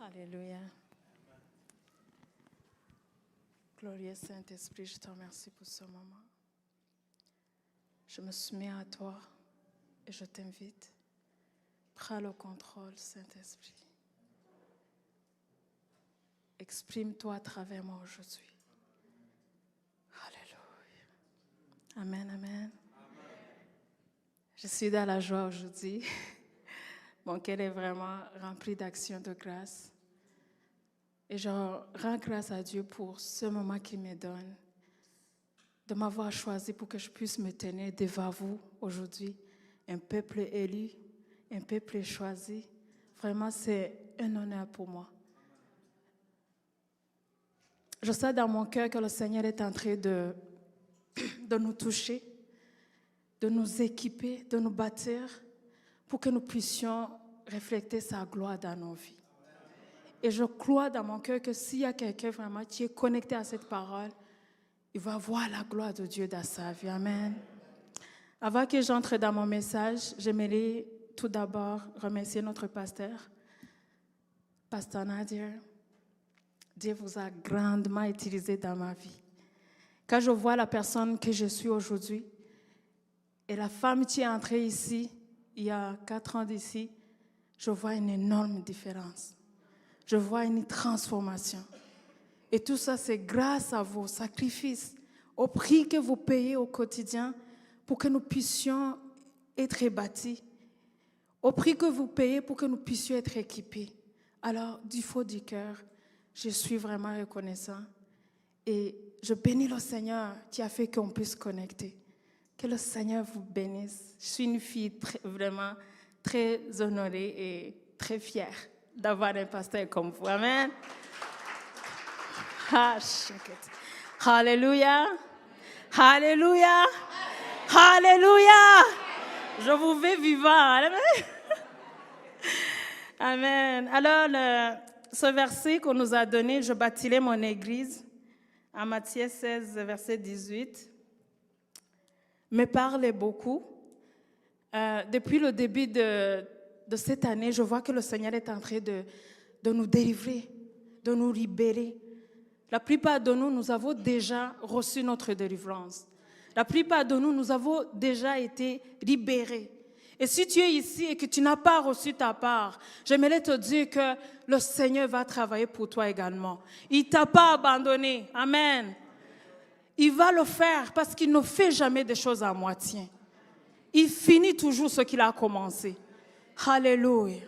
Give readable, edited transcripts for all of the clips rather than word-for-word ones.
Alléluia. Glorieux Saint-Esprit, je te remercie pour ce moment. Je me soumets à toi et je t'invite. Prends le contrôle, Saint-Esprit. Exprime-toi à travers moi aujourd'hui. Alléluia. Amen, amen. Je suis dans la joie aujourd'hui. Mon cœur est vraiment rempli d'actions de grâce. Et je rends grâce à Dieu pour ce moment qu'il me donne, de m'avoir choisi pour que je puisse me tenir devant vous aujourd'hui. Un peuple élu, un peuple choisi. Vraiment, c'est un honneur pour moi. Je sais dans mon cœur que le Seigneur est en train de nous toucher, de nous équiper, de nous bâtir pour que nous puissions refléter sa gloire dans nos vies. Et je crois dans mon cœur que s'il y a quelqu'un vraiment qui est connecté à cette parole, il va voir la gloire de Dieu dans sa vie. Amen. Avant que j'entre dans mon message, j'aimerais tout d'abord remercier notre pasteur, Pasteur Nadir. Dieu vous a grandement utilisé dans ma vie. Quand je vois la personne que je suis aujourd'hui et la femme qui est entrée ici, il y a 4 ans d'ici, je vois une énorme différence. Je vois une transformation. Et tout ça, c'est grâce à vos sacrifices, au prix que vous payez au quotidien pour que nous puissions être bâtis, au prix que vous payez pour que nous puissions être équipés. Alors, du fond du cœur, je suis vraiment reconnaissant et je bénis le Seigneur qui a fait qu'on puisse connecter. Que le Seigneur vous bénisse. Je suis une fille vraiment très honorée et très fière d'avoir un pasteur comme vous. Amen. Alléluia. Alléluia. Alléluia. Je vous veux vivant. Amen. Amen. Alors, ce verset qu'on nous a donné, je bâtirai mon église, en Matthieu 16, verset 18, me parle beaucoup. Depuis le début de cette année, je vois que le Seigneur est en train de nous délivrer, de nous libérer. La plupart de nous, nous avons déjà reçu notre délivrance. La plupart de nous, nous avons déjà été libérés. Et si tu es ici et que tu n'as pas reçu ta part, j'aimerais te dire que le Seigneur va travailler pour toi également. Il ne t'a pas abandonné. Amen. Il va le faire parce qu'il ne fait jamais des choses à moitié. Il finit toujours ce qu'il a commencé. Alléluia.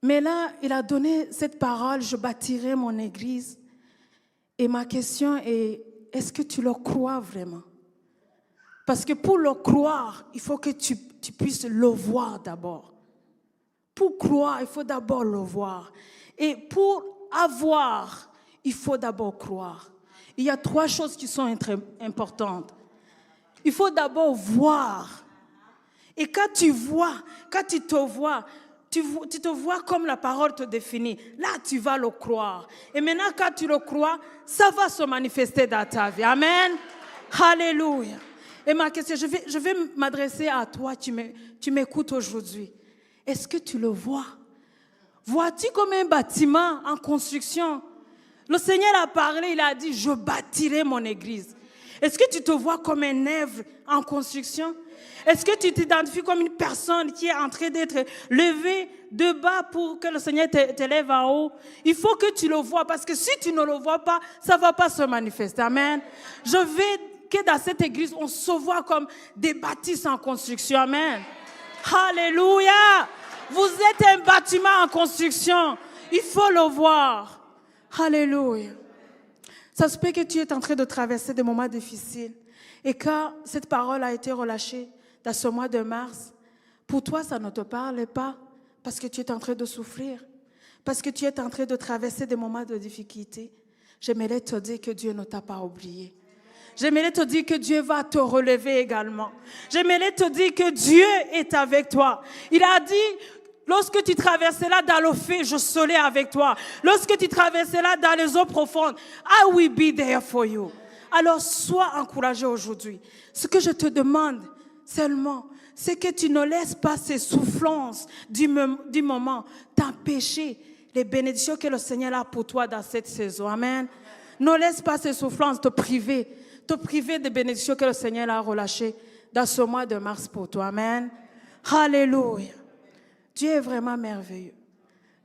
Mais là, il a donné cette parole, je bâtirai mon église. Et ma question est, est-ce que tu le crois vraiment? Parce que pour le croire, il faut que tu puisses le voir d'abord. Pour croire, il faut d'abord le voir. Et pour avoir, il faut d'abord croire. Il y a 3 choses qui sont importantes. Il faut d'abord voir. Et quand tu vois, quand tu te vois, tu te vois comme la parole te définit. Là, tu vas le croire. Et maintenant, quand tu le crois, ça va se manifester dans ta vie. Amen. Alléluia. Et ma question, je vais m'adresser à toi, tu m'écoutes aujourd'hui. Est-ce que tu le vois? Vois-tu comme un bâtiment en construction? Le Seigneur a parlé, il a dit, je bâtirai mon église. Est-ce que tu te vois comme un œuvre en construction? Est-ce que tu t'identifies comme une personne qui est en train d'être levée de bas pour que le Seigneur te lève en haut? Il faut que tu le vois, parce que si tu ne le vois pas, ça ne va pas se manifester. Amen. Je veux que dans cette église, on se voit comme des bâtisses en construction. Amen. Alléluia. Vous êtes un bâtiment en construction. Il faut le voir. Alléluia. Ça se peut que tu es en train de traverser des moments difficiles. Et quand cette parole a été relâchée dans ce mois de mars, pour toi, ça ne te parle pas parce que tu es en train de souffrir, parce que tu es en train de traverser des moments de difficulté. J'aimerais te dire que Dieu ne t'a pas oublié. J'aimerais te dire que Dieu va te relever également. J'aimerais te dire que Dieu est avec toi. Il a dit, lorsque tu traverseras dans le feu, je serai avec toi. Lorsque tu traverseras dans les eaux profondes, I will be there for you. Alors, sois encouragé aujourd'hui. Ce que je te demande seulement, c'est que tu ne laisses pas ces souffrances du moment t'empêcher les bénédictions que le Seigneur a pour toi dans cette saison. Amen. Ne laisse pas ces souffrances te priver des bénédictions que le Seigneur a relâchées dans ce mois de mars pour toi. Amen. Alléluia. Dieu est vraiment merveilleux.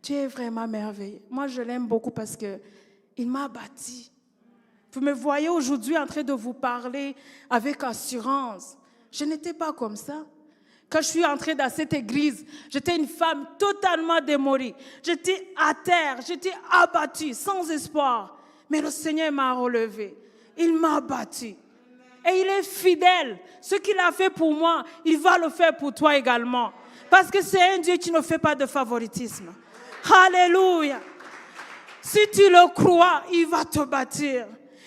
Dieu est vraiment merveilleux. Moi, je l'aime beaucoup parce qu'il m'a bâti. Vous me voyez aujourd'hui en train de vous parler avec assurance. Je n'étais pas comme ça. Quand je suis entrée dans cette église, j'étais une femme totalement démolie. J'étais à terre, j'étais abattue, sans espoir. Mais le Seigneur m'a relevée. Il m'a bâtie. Et il est fidèle. Ce qu'il a fait pour moi, il va le faire pour toi également. Parce que c'est un Dieu qui ne fait pas de favoritisme. Alléluia. Si tu le crois, il va te bâtir.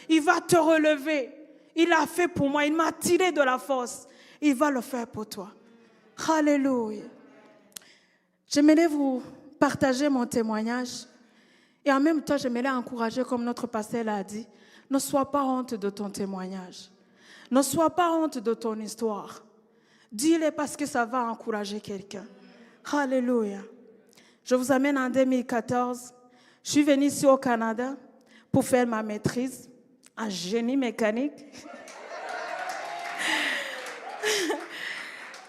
Il va te relever. Il l'a fait pour moi. Il m'a tiré de la force. Il va le faire pour toi. Alléluia. J'aimerais vous partager mon témoignage. Et en même temps, j'aimerais encourager, comme notre pasteur l'a dit, ne sois pas honte de ton témoignage. Ne sois pas honte de ton histoire. Dis-le parce que ça va encourager quelqu'un. Alléluia. Je vous amène en 2014. Je suis venue ici au Canada pour faire ma maîtrise en génie mécanique.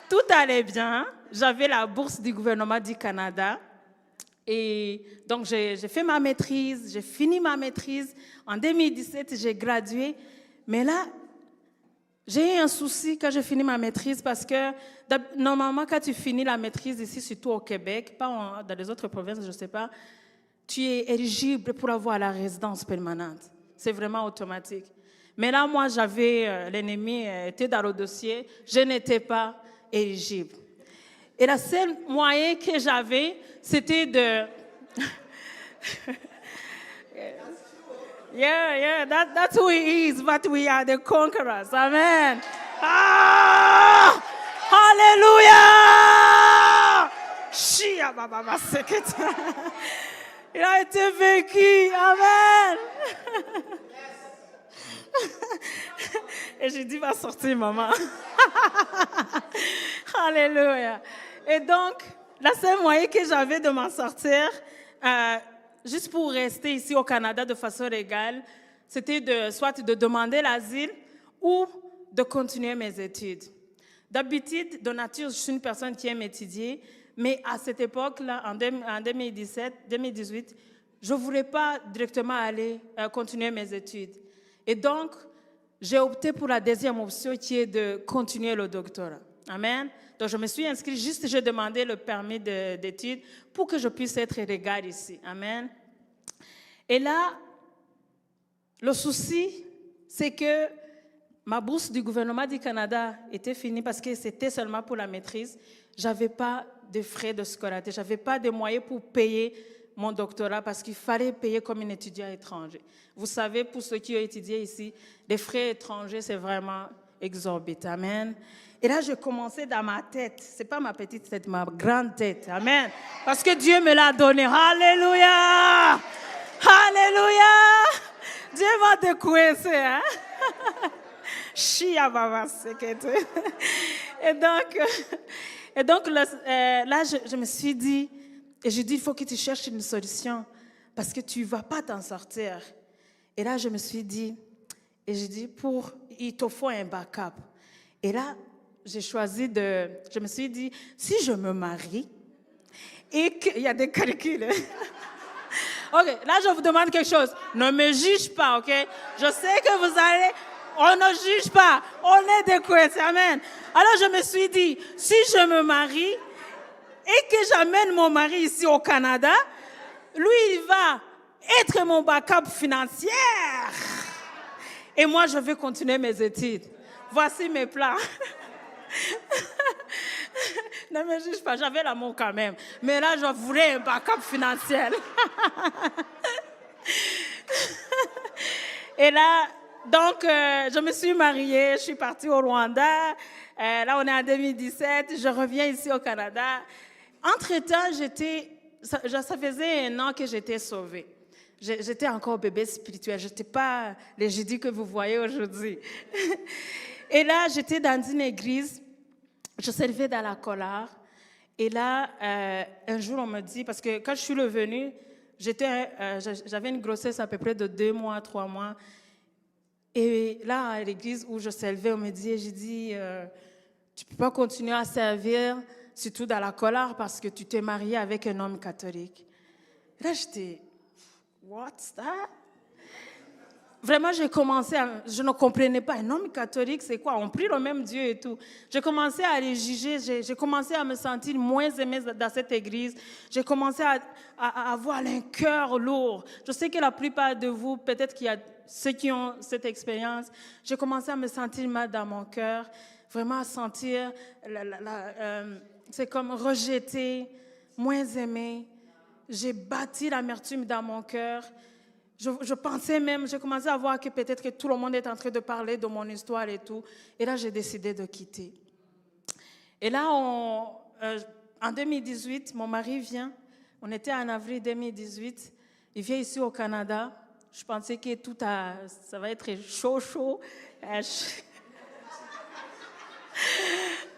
Tout allait bien. J'avais la bourse du gouvernement du Canada. Et donc, j'ai fait ma maîtrise, j'ai fini ma maîtrise. En 2017, j'ai gradué. Mais là, j'ai eu un souci quand j'ai fini ma maîtrise parce que normalement, quand tu finis la maîtrise ici, surtout au Québec, pas dans les autres provinces, je ne sais pas, tu es éligible pour avoir la résidence permanente. C'est vraiment automatique. Mais là, moi, l'ennemi était dans le dossier, je n'étais pas éligible. Et le seul moyen que j'avais, c'était de... Yeah, that's who he is, but we are the conquerors. Amen. Ah! Alléluia! Shia baba seketa. Il a été vaincu. Amen. Et j'ai dit, va sortir, maman. Alléluia. Et donc, la seule moyen que j'avais de m'en sortir, juste pour rester ici au Canada de façon légale, c'était soit de demander l'asile ou de continuer mes études. D'habitude, de nature, je suis une personne qui aime étudier, mais à cette époque-là, en 2018, je ne voulais pas directement aller continuer mes études. Et donc, j'ai opté pour la deuxième option qui est de continuer le doctorat. Amen. Donc, je me suis inscrite, juste j'ai demandé le permis d'études pour que je puisse être légale ici. Amen. Et là, le souci, c'est que ma bourse du gouvernement du Canada était finie parce que c'était seulement pour la maîtrise. Je n'avais pas de frais de scolarité, je n'avais pas de moyens pour payer mon doctorat parce qu'il fallait payer comme un étudiant étranger. Vous savez, pour ceux qui ont étudié ici, les frais étrangers, c'est vraiment exorbitant. Amen. Et là, je commençais dans ma tête. Ce n'est pas ma petite tête, ma grande tête. Amen. Parce que Dieu me l'a donné. Alléluia. Alléluia. Dieu va te coincer. Hein? Chia baba sekete. Et donc là, je me suis dit, et je dis, il faut que tu cherches une solution parce que tu ne vas pas t'en sortir. Et là, je me suis dit, et j'ai dit, il te faut un backup. Et là, je me suis dit, si je me marie et qu'il y a des calculs. OK, là, je vous demande quelque chose. Ne me juge pas, OK? Je sais que on ne juge pas. On est des coins, amen. Alors, je me suis dit, si je me marie et que j'amène mon mari ici au Canada, lui, il va être mon backup financier. Et moi, je vais continuer mes études. Voici mes plans. Ne me juge pas, j'avais l'amour quand même. Mais là, je voulais un backup financier. Et là, donc, je me suis mariée, je suis partie au Rwanda. Là, on est en 2017, je reviens ici au Canada. Entre-temps, ça faisait 1 an que j'étais sauvée. J'étais encore bébé spirituel, je n'étais pas les Jésus que vous voyez aujourd'hui. Et là, j'étais dans une église je servais dans la colère. Et là, un jour, on me dit, parce que quand je suis revenue, j'avais une grossesse à peu près de 2 mois, 3 mois. Et là, à l'église où je servais, on me dit, j'ai dit, tu ne peux pas continuer à servir, surtout dans la colère, parce que tu t'es mariée avec un homme catholique. Et là, j'étais, what's that? Vraiment, je ne comprenais pas. Un homme catholique, c'est quoi? On prie le même Dieu et tout. J'ai commencé à les juger. J'ai commencé à me sentir moins aimée dans cette église. J'ai commencé à avoir un cœur lourd. Je sais que la plupart de vous, peut-être qu'il y a ceux qui ont cette expérience, j'ai commencé à me sentir mal dans mon cœur. Vraiment à sentir, c'est comme rejeté, moins aimé. J'ai bâti l'amertume dans mon cœur. Je pensais même, j'ai commencé à voir que peut-être que tout le monde est en train de parler de mon histoire et tout. Et là, j'ai décidé de quitter. Et là, en 2018, mon mari vient. On était en avril 2018. Il vient ici au Canada. Je pensais que ça va être chaud.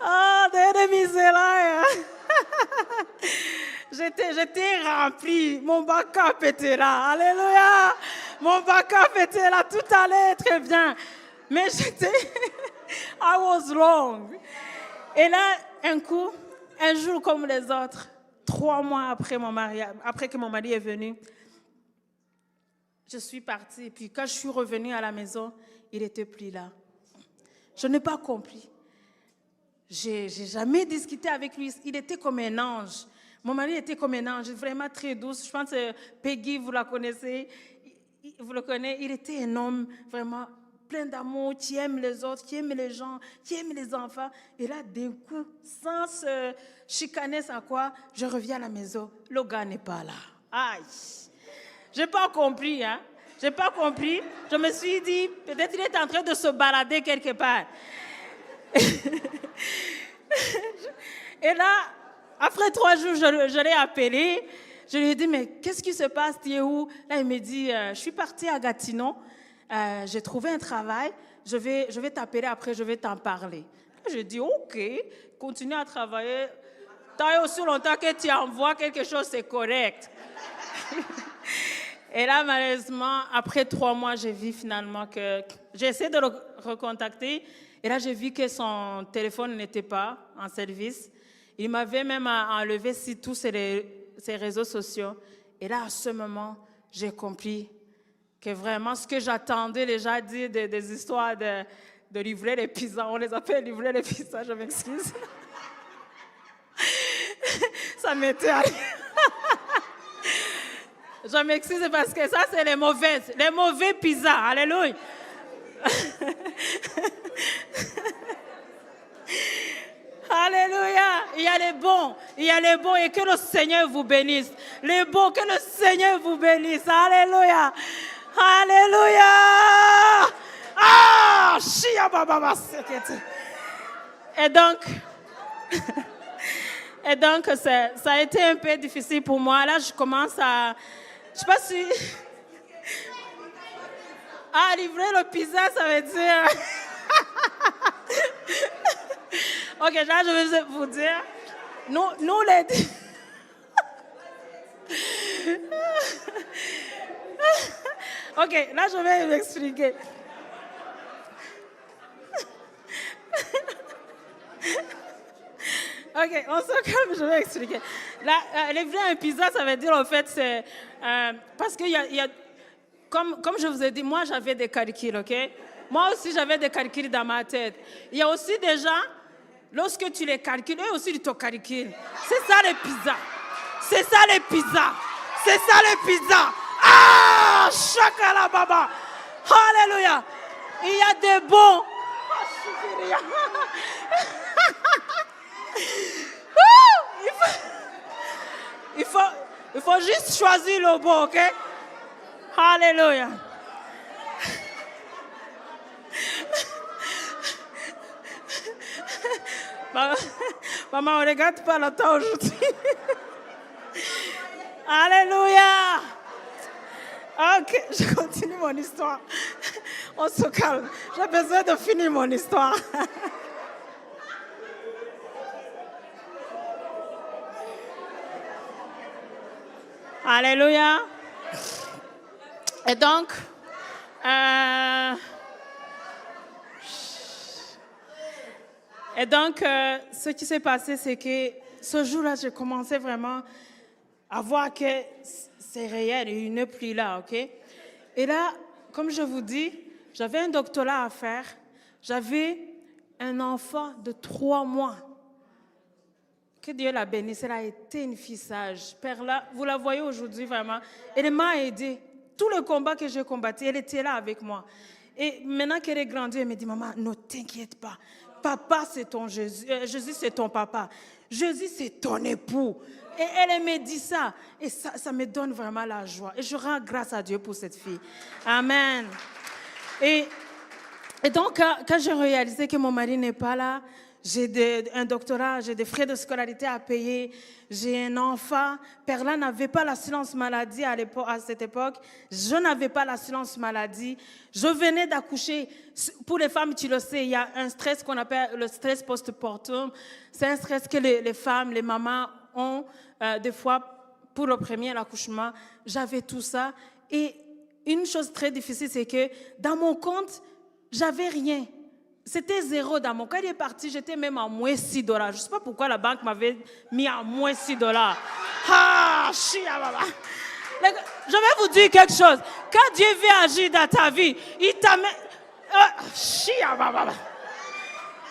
Ah, l'ennemi, c'est là. J'étais remplie. Mon backup était là. Alléluia. Mon backup était là. Tout allait très bien. Mais I was wrong. Et là, un jour comme les autres, 3 mois après que mon mari est venu, je suis partie. Et puis quand je suis revenue à la maison, il n'était plus là. Je n'ai pas compris. J'ai jamais discuté avec lui. Il était comme un ange. Mon mari était comme un ange, vraiment très douce. Je pense que Peggy, vous la connaissez. Vous le connaissez. Il était un homme vraiment plein d'amour, qui aime les autres, qui aime les gens, qui aime les enfants. Et là, d'un coup, sans se chicaner, sans quoi, je reviens à la maison. Le gars n'est pas là. Aïe! Je n'ai pas compris, hein? Je n'ai pas compris. Je me suis dit, peut-être il est en train de se balader quelque part. Et là, après 3 jours, je l'ai appelé. Je lui ai dit, mais qu'est-ce qui se passe? Tu es où? Là, il me dit, je suis partie à Gatineau. J'ai trouvé un travail. Je vais t'appeler après, je vais t'en parler. Je dis, OK, continue à travailler. Tant et aussi longtemps que tu envoies quelque chose, c'est correct. Et là, malheureusement, après 3 mois, j'ai vu finalement que... J'ai essayé de le recontacter. Et là, j'ai vu que son téléphone n'était pas en service. Il m'avait même enlevé sur tous ses réseaux sociaux. Et là, à ce moment, j'ai compris que vraiment ce que j'attendais déjà dire des histoires de livrer les pizzas, on les appelle livrer les pizzas, je m'excuse. Ça m'était arrivé. Je m'excuse parce que ça, c'est les mauvais pizzas. Alléluia. Alléluia. Il y a les bons et que le Seigneur vous bénisse. Les bons, que le Seigneur vous bénisse. Alléluia. Alléluia. Ah, chia baba sekete. Et donc ça a été un peu difficile pour moi. Là, je commence à... Je sais pas si... Ah, livrer le pizza, ça veut dire... OK, là, je vais vous dire. Nous les... OK, là, je vais vous expliquer. OK, on se calme, je vais expliquer. Là, livrer un pizza, ça veut dire, en fait, c'est... parce qu'il y a comme je vous ai dit, moi, j'avais des calculs, OK? Moi aussi, j'avais des calculs dans ma tête. Il y a aussi des gens, lorsque tu les calcules, eux aussi, ils te calculent. C'est ça, les pizzas. C'est ça, les pizzas. C'est ça, les pizzas. Ah! Shakala baba. Alléluia. Il y a des bons. Il faut juste choisir le bon, OK? Alléluia. Maman, on ne regarde pas le temps aujourd'hui. Alléluia. OK, je continue mon histoire. On se calme. J'ai besoin de finir mon histoire. Alléluia. Et donc, ce qui s'est passé, c'est que ce jour-là, j'ai commencé vraiment à voir que c'est réel, il n'est plus là, ok? Et là, comme je vous dis, j'avais un doctorat à faire. J'avais un enfant de 3 mois. Que Dieu la bénisse, elle a été une fille sage. Père là, vous la voyez aujourd'hui vraiment. Elle m'a aidée. Tout le combat que j'ai combattu, elle était là avec moi. Et maintenant qu'elle est grandie, elle me dit, maman, ne t'inquiète pas. Papa, c'est ton Jésus. Jésus, c'est ton papa. Jésus, c'est ton époux. Et elle me dit ça. Et ça me donne vraiment la joie. Et je rends grâce à Dieu pour cette fille. Amen. Et donc, quand j'ai réalisé que mon mari n'est pas là, j'ai un doctorat, j'ai des frais de scolarité à payer, j'ai un enfant. Perla n'avait pas l'assurance maladie à cette époque. Je n'avais pas l'assurance maladie. Je venais d'accoucher. Pour les femmes, tu le sais, il y a un stress qu'on appelle le stress post-partum. C'est un stress que les femmes, les mamans ont des fois pour le premier accouchement. J'avais tout ça. Et une chose très difficile, c'est que dans mon compte, j'avais rien. C'était zéro dans mon compte. Quand il est parti, j'étais même à moins $6. Je ne sais pas pourquoi la banque m'avait mis à moins $6. Ah, chia, baba. Je vais vous dire quelque chose. Quand Dieu veut agir dans ta vie, il t'amène... chia, baba.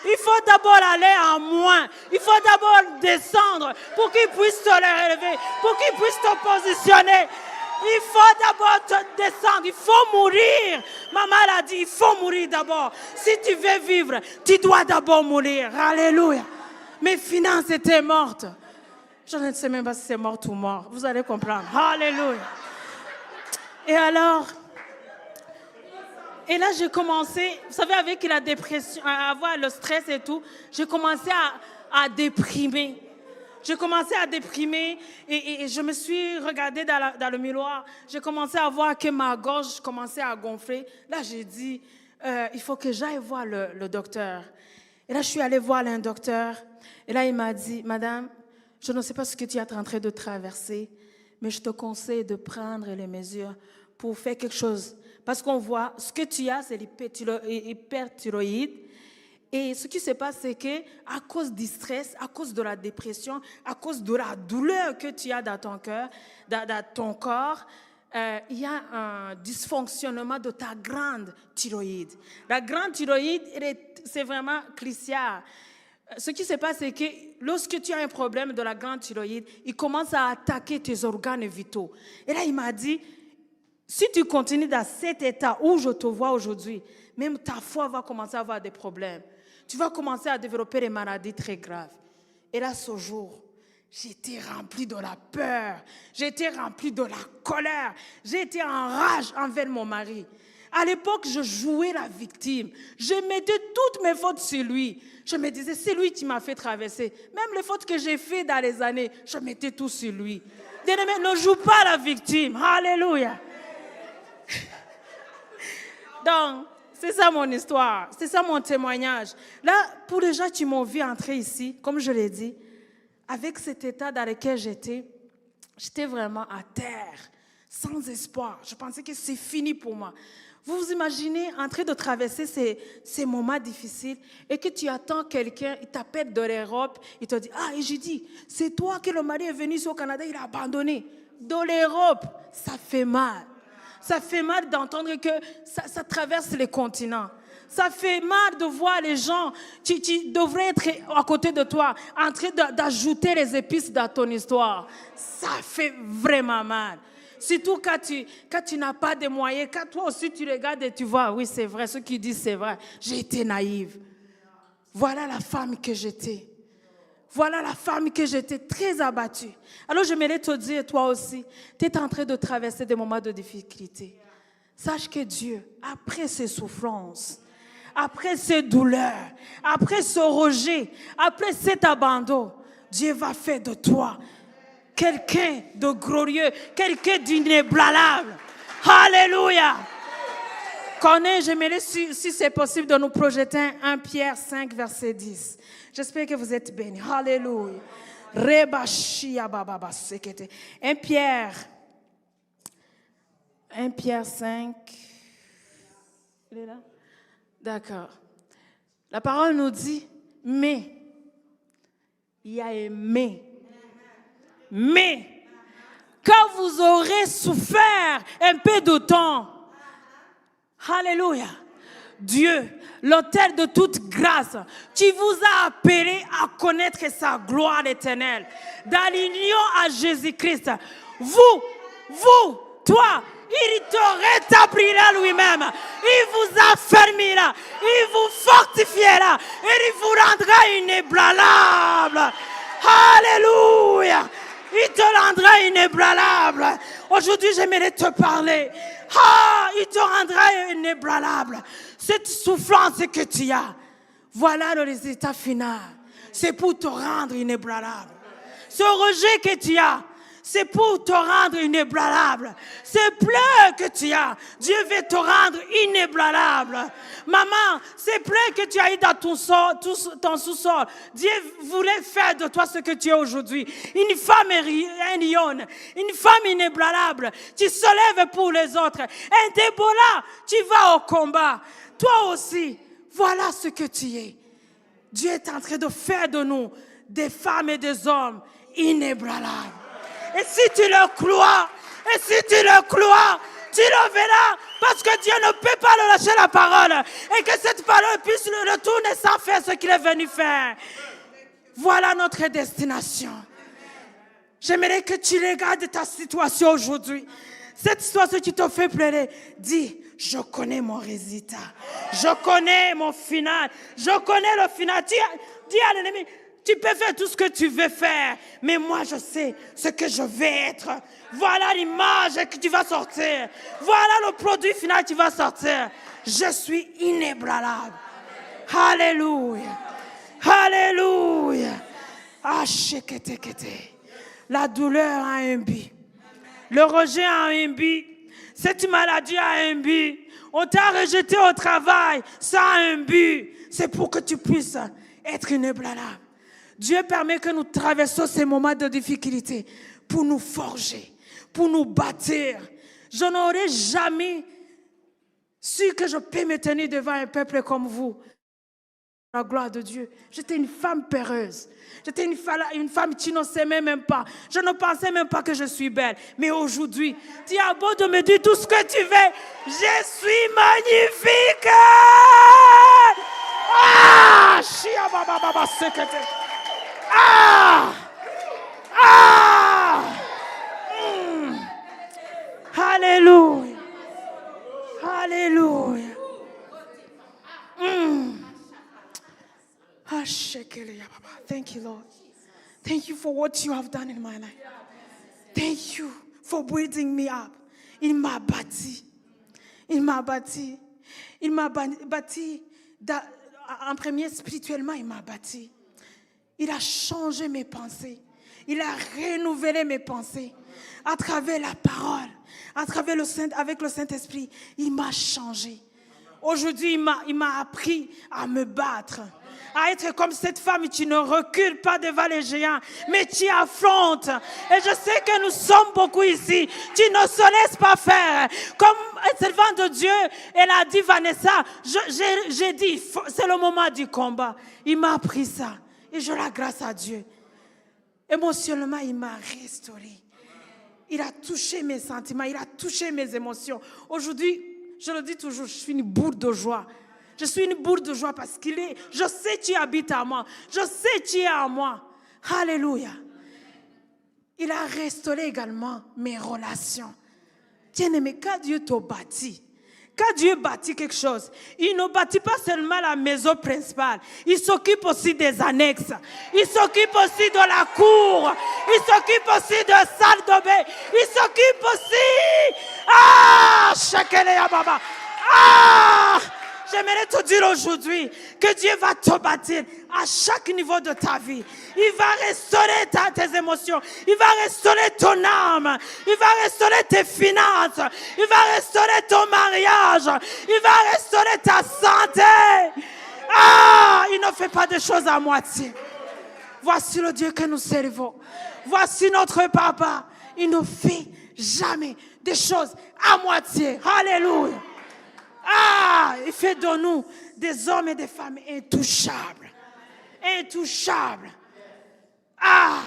Il faut d'abord aller en moins. Il faut d'abord descendre pour qu'il puisse te relever, pour qu'il puisse te positionner. Il faut d'abord te descendre, il faut mourir. Maman l'a dit, il faut mourir d'abord. Si tu veux vivre, tu dois d'abord mourir. Alléluia. Mes finances étaient mortes. Je ne sais même pas si c'est morte ou mort. Vous allez comprendre. Alléluia. Et alors, et là j'ai commencé, vous savez, avec la dépression, à avoir le stress et tout, j'ai commencé à déprimer. J'ai commencé à déprimer et je me suis regardée dans le miroir. J'ai commencé à voir que ma gorge commençait à gonfler. Là, j'ai dit, il faut que j'aille voir le docteur. Et là, je suis allée voir un docteur. Et là, il m'a dit, madame, je ne sais pas ce que tu es en train de traverser, mais je te conseille de prendre les mesures pour faire quelque chose. Parce qu'on voit, ce que tu as, c'est l'hyperthyroïde. Et ce qui se passe, c'est qu'à cause du stress, à cause de la dépression, à cause de la douleur que tu as dans ton cœur, dans ton corps, il y a un dysfonctionnement de ta grande thyroïde. La grande thyroïde, c'est vraiment crucial. Ce qui se passe, c'est que lorsque tu as un problème de la grande thyroïde, il commence à attaquer tes organes vitaux. Et là, il m'a dit, si tu continues dans cet état où je te vois aujourd'hui, même ta foi va commencer à avoir des problèmes. Tu vas commencer à développer des maladies très graves. Et là, ce jour, j'étais remplie de la peur. J'étais remplie de la colère. J'étais en rage envers mon mari. À l'époque, je jouais la victime. Je mettais toutes mes fautes sur lui. Je me disais, c'est lui qui m'a fait traverser. Même les fautes que j'ai faites dans les années, je mettais tout sur lui. Bien-aimé, ne joue pas la victime. Alléluia. Donc, c'est ça mon histoire, c'est ça mon témoignage. Là, pour les gens qui m'ont vu entrer ici, comme je l'ai dit, avec cet état dans lequel j'étais vraiment à terre, sans espoir. Je pensais que c'est fini pour moi. Vous vous imaginez en train de traverser ces moments difficiles et que tu attends quelqu'un, il t'appelle de l'Europe, il te dit, ah, et j'ai dit, c'est toi que le mari est venu ici au Canada, il a abandonné. De l'Europe, ça fait mal. Ça fait mal d'entendre que ça traverse les continents. Ça fait mal de voir les gens qui devraient être à côté de toi en train d'ajouter les épices dans ton histoire. Ça fait vraiment mal. Surtout quand tu n'as pas de moyens, quand toi aussi tu regardes et tu vois, oui c'est vrai, ceux qui disent c'est vrai, j'ai été naïve. Voilà la femme que j'étais. Voilà la femme que j'étais, très abattue. Alors j'aimerais te dire, toi aussi, tu es en train de traverser des moments de difficulté. Sache que Dieu, après ces souffrances, après ces douleurs, après ce rejet, après cet abandon, Dieu va faire de toi quelqu'un de glorieux, quelqu'un d'inébranlable. Alléluia. J'aimerais, si c'est possible, de nous projeter 1 Pierre 5, verset 10. J'espère que vous êtes bénis. Alléluia. 1 Pierre 1 Pierre 5. Il est là? D'accord. La parole nous dit, mais, il y a un mais, quand vous aurez souffert un peu de temps, alléluia, Dieu, l'auteur de toute grâce, qui vous a appelé à connaître sa gloire éternelle, dans l'union à Jésus-Christ, vous, toi, il te rétablira lui-même, il vous affermira, il vous fortifiera, et il vous rendra inébranlable. Alléluia. Il te rendra inébranlable. Aujourd'hui, j'aimerais te parler. Il te rendra inébranlable. Cette souffrance que tu as, voilà le résultat final. C'est pour te rendre inébranlable. Ce rejet que tu as, c'est pour te rendre inébranlable. Ces pleurs que tu as, Dieu veut te rendre inébranlable. Maman, ces pleurs que tu as eu dans ton sous-sol, Dieu voulait faire de toi ce que tu es aujourd'hui. Une femme rayonnante, une femme inébranlable. Tu se lèves pour les autres. Un Déborah, tu vas au combat. Toi aussi, voilà ce que tu es. Dieu est en train de faire de nous des femmes et des hommes inébranlables. Et si tu le crois, tu le verras, parce que Dieu ne peut pas le lâcher la parole, et que cette parole puisse le retourner sans faire ce qu'il est venu faire. Voilà notre destination. J'aimerais que tu regardes ta situation aujourd'hui. Cette situation qui te fait pleurer, dis, je connais mon résultat, je connais mon final, je connais le final. Dis à l'ennemi, tu peux faire tout ce que tu veux faire, mais moi je sais ce que je vais être. Voilà l'image que tu vas sortir. Voilà le produit final que tu vas sortir. Je suis inébranlable. Alléluia. Alléluia. La douleur a un but. Le rejet a un but. Cette maladie a un but. On t'a rejeté au travail. Ça a un but. C'est pour que tu puisses être inébranlable. Dieu permet que nous traversions ces moments de difficulté pour nous forger, pour nous bâtir. Je n'aurais jamais su que je peux me tenir devant un peuple comme vous. La gloire de Dieu. J'étais une femme peureuse. J'étais une femme qui ne s'aimait même pas. Je ne pensais même pas que je suis belle. Mais aujourd'hui, tu as beau de me dire tout ce que tu veux. Je suis magnifique. Alléluia. Alléluia. Thank you, Lord. Thank you for what you have done in my life. Thank you for building me up. Il m'a bâti. Il m'a bâti. Il m'a bâti. En premier, spirituellement, il m'a bâti. Il a changé mes pensées. Il a renouvelé mes pensées. À travers la parole, à travers avec le Saint-Esprit, il m'a changé. Aujourd'hui, il m'a appris à me battre. À être comme cette femme qui ne recule pas devant les géants, mais qui affronte. Et je sais que nous sommes beaucoup ici, qui ne se laissent pas faire. Comme servante de Dieu, elle a dit, Vanessa, j'ai dit, c'est le moment du combat. Il m'a appris ça. Et je la grâce à Dieu. Émotionnellement, il m'a restauré. Il a touché mes sentiments, il a touché mes émotions. Aujourd'hui, je le dis toujours, je suis une bourre de joie. Je suis une bourre de joie parce je sais que tu habites en moi. Je sais que tu es en moi. Alléluia. Il a restauré également mes relations. Bien-aimé, quand Dieu t'a bâti, quand Dieu bâtit quelque chose, il ne bâtit pas seulement la maison principale. Il s'occupe aussi des annexes. Il s'occupe aussi de la cour. Il s'occupe aussi de la salle de bain. Il s'occupe aussi... J'aimerais te dire aujourd'hui que Dieu va te bâtir à chaque niveau de ta vie. Il va restaurer tes émotions. Il va restaurer ton âme. Il va restaurer tes finances. Il va restaurer ton mariage. Il va restaurer ta santé. Il ne fait pas de choses à moitié. Voici le Dieu que nous servons. Voici notre papa. Il ne fait jamais des choses à moitié. Alléluia. Ah, il fait de nous des hommes et des femmes intouchables. Intouchables. Ah,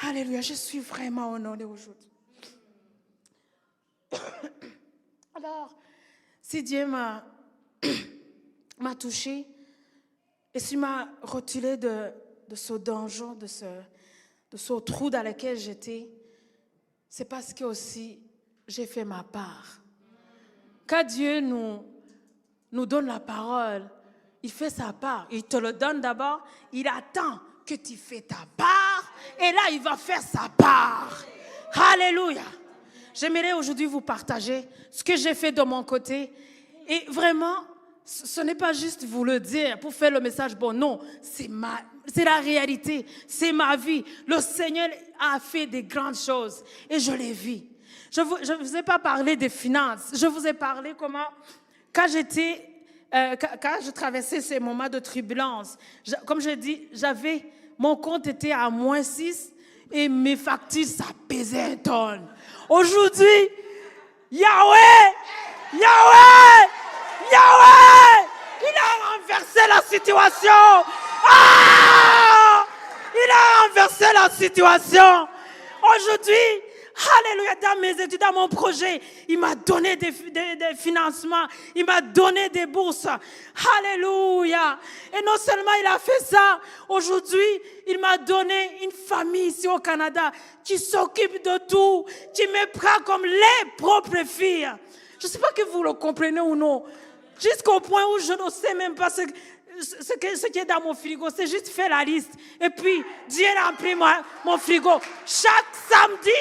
alléluia, je suis vraiment honorée aujourd'hui. Alors, si Dieu m'a touché et s'il m'a retiré de ce danger, de ce trou dans lequel j'étais, c'est parce que aussi j'ai fait ma part. Quand Dieu nous donne la parole, il fait sa part. Il te le donne d'abord, il attend que tu fais ta part et là il va faire sa part. Alléluia. J'aimerais aujourd'hui vous partager ce que j'ai fait de mon côté. Et vraiment, ce n'est pas juste vous le dire pour faire le message bon. Non, c'est la réalité. C'est ma vie. Le Seigneur a fait des grandes choses et je l'ai vu. Je ne vous ai pas parlé des finances. Je vous ai parlé comment, quand je traversais ces moments de turbulence, comme je dis, mon compte était à -6 et mes factures, ça pesait un tonne. Aujourd'hui, Yahweh, il a renversé la situation. Ah! Il a renversé la situation. Aujourd'hui, alléluia, dans mes études, dans mon projet, il m'a donné des financements, il m'a donné des bourses. Alléluia. Et non seulement il a fait ça, aujourd'hui, il m'a donné une famille ici au Canada qui s'occupe de tout, qui me prend comme les propres filles. Je ne sais pas que vous le comprenez ou non. Jusqu'au point où je ne sais même pas ce qui est dans mon frigo, c'est juste faire la liste. Et puis, Dieu remplit mon frigo. Chaque samedi,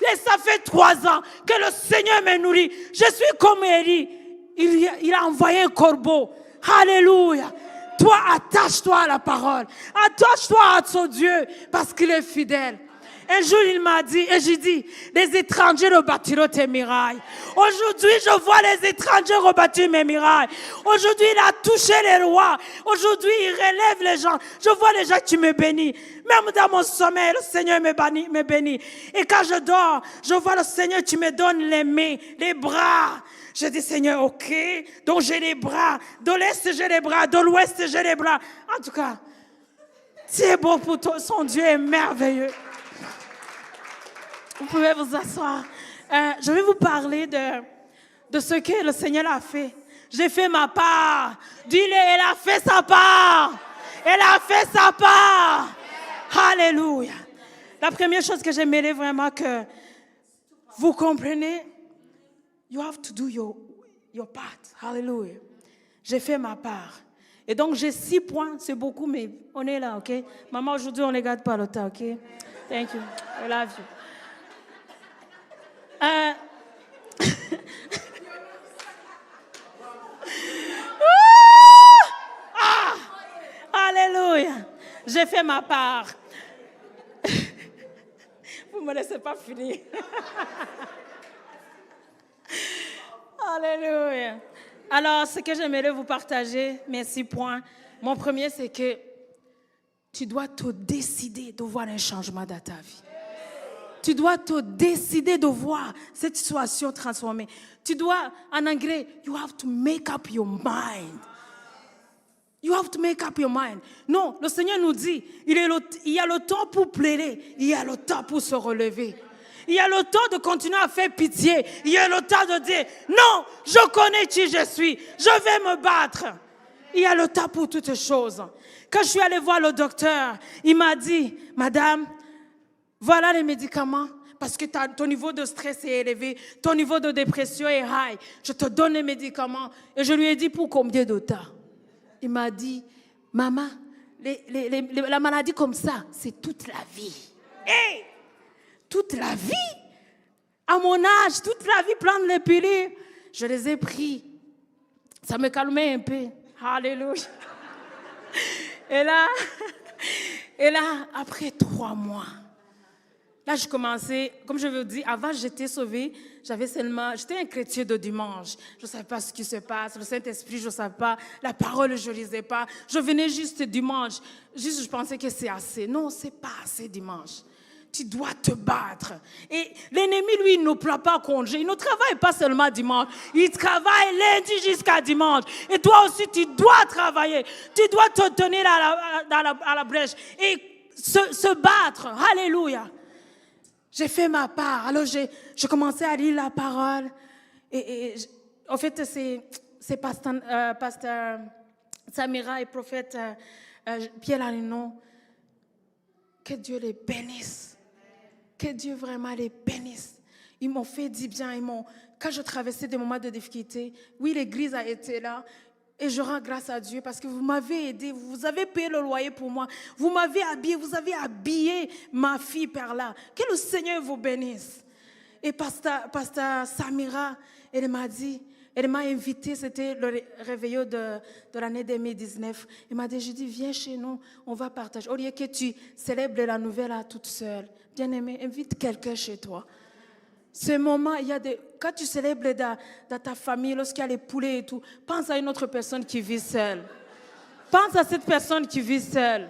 et ça fait 3 ans que le Seigneur me nourrit. Je suis comme Élie. Il a envoyé un corbeau. Alléluia. Toi, attache-toi à la parole. Attache-toi à ton Dieu parce qu'il est fidèle. Un jour, il m'a dit, et j'ai dit, les étrangers rebâtiront tes murailles. Aujourd'hui, je vois les étrangers rebâtir mes murailles. Aujourd'hui, il a touché les rois. Aujourd'hui, il relève les gens. Je vois les gens qui me bénissent. Même dans mon sommeil, le Seigneur me bénit. Et quand je dors, je vois le Seigneur qui me donne les mains, les bras. Je dis, Seigneur, ok, donc j'ai les bras. De l'Est, j'ai les bras. De l'Ouest, j'ai les bras. En tout cas, c'est beau pour toi. Son Dieu est merveilleux. Vous pouvez vous asseoir. Je vais vous parler de ce que le Seigneur a fait. J'ai fait ma part. Dis-le, elle a fait sa part. Elle a fait sa part. Alléluia. La première chose que j'aimerais vraiment que vous compreniez, you have to do your part. Alléluia. J'ai fait ma part. Et donc, j'ai 6 points. C'est beaucoup, mais on est là, OK? Maman, aujourd'hui, on ne garde pas le temps, OK? Thank you. I love you. Alléluia. J'ai fait ma part. Vous ne me laissez pas finir. Alléluia. Alors, ce que j'aimerais vous partager, mes 6 points. Mon premier, c'est que tu dois te décider de voir un changement dans ta vie. Tu dois te décider de voir cette situation transformée. Tu dois, en anglais, you have to make up your mind. You have to make up your mind. Non, le Seigneur nous dit, il y a le temps pour plaider, il y a le temps pour se relever. Il y a le temps de continuer à faire pitié. Il y a le temps de dire, non, je connais qui je suis, je vais me battre. Il y a le temps pour toutes choses. Quand je suis allée voir le docteur, il m'a dit, madame, voilà les médicaments, parce que ton niveau de stress est élevé, ton niveau de dépression est high. Je te donne les médicaments. Et je lui ai dit, pour combien de temps? Il m'a dit, maman, la maladie comme ça, c'est toute la vie. Hey! Toute la vie? À mon âge, toute la vie, prendre les pilules. Je les ai pris. Ça me calmait un peu. Alléluia. Et là, après 3 mois, Là, je commençais, comme je vous dis, avant j'étais sauvée, j'étais un chrétien de dimanche. Je ne savais pas ce qui se passe, le Saint-Esprit, je ne savais pas, la parole, je ne lisais pas. Je venais juste dimanche, juste je pensais que c'est assez. Non, ce n'est pas assez dimanche. Tu dois te battre. Et l'ennemi, lui, il ne prend pas congé. Il ne travaille pas seulement dimanche. Il travaille lundi jusqu'à dimanche. Et toi aussi, tu dois travailler. Tu dois te tenir à la brèche et se battre. Alléluia. J'ai fait ma part. Alors, j'ai commencé à lire la parole. En fait, c'est pasteur Samira et prophète Pierre Larinon. Que Dieu les bénisse. Que Dieu vraiment les bénisse. Ils m'ont fait du bien. Quand je traversais des moments de difficulté, oui, l'église a été là. Et je rends grâce à Dieu parce que vous m'avez aidé, vous avez payé le loyer pour moi. Vous m'avez habillé, vous avez habillé ma fille par là. Que le Seigneur vous bénisse. Et pasteur Samira, elle m'a invité, c'était le réveillon de l'année 2019. Elle m'a dit, je dis, viens chez nous, on va partager. Au lieu que tu célèbres la nouvelle à toute seule, bien-aimé, invite quelqu'un chez toi. Ce moment, quand tu célèbres dans ta famille, lorsqu'il y a les poulets et tout, pense à une autre personne qui vit seule. Pense à cette personne qui vit seule.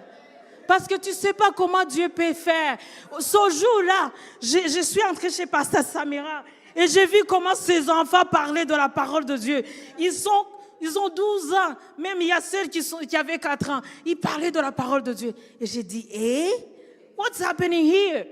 Parce que tu ne sais pas comment Dieu peut faire. Ce jour-là, je suis entrée chez pasteur Samira et j'ai vu comment ces enfants parlaient de la parole de Dieu. Ils ont 12 ans, même il y a celles qui avaient 4 ans. Ils parlaient de la parole de Dieu. Et j'ai dit, what's happening here?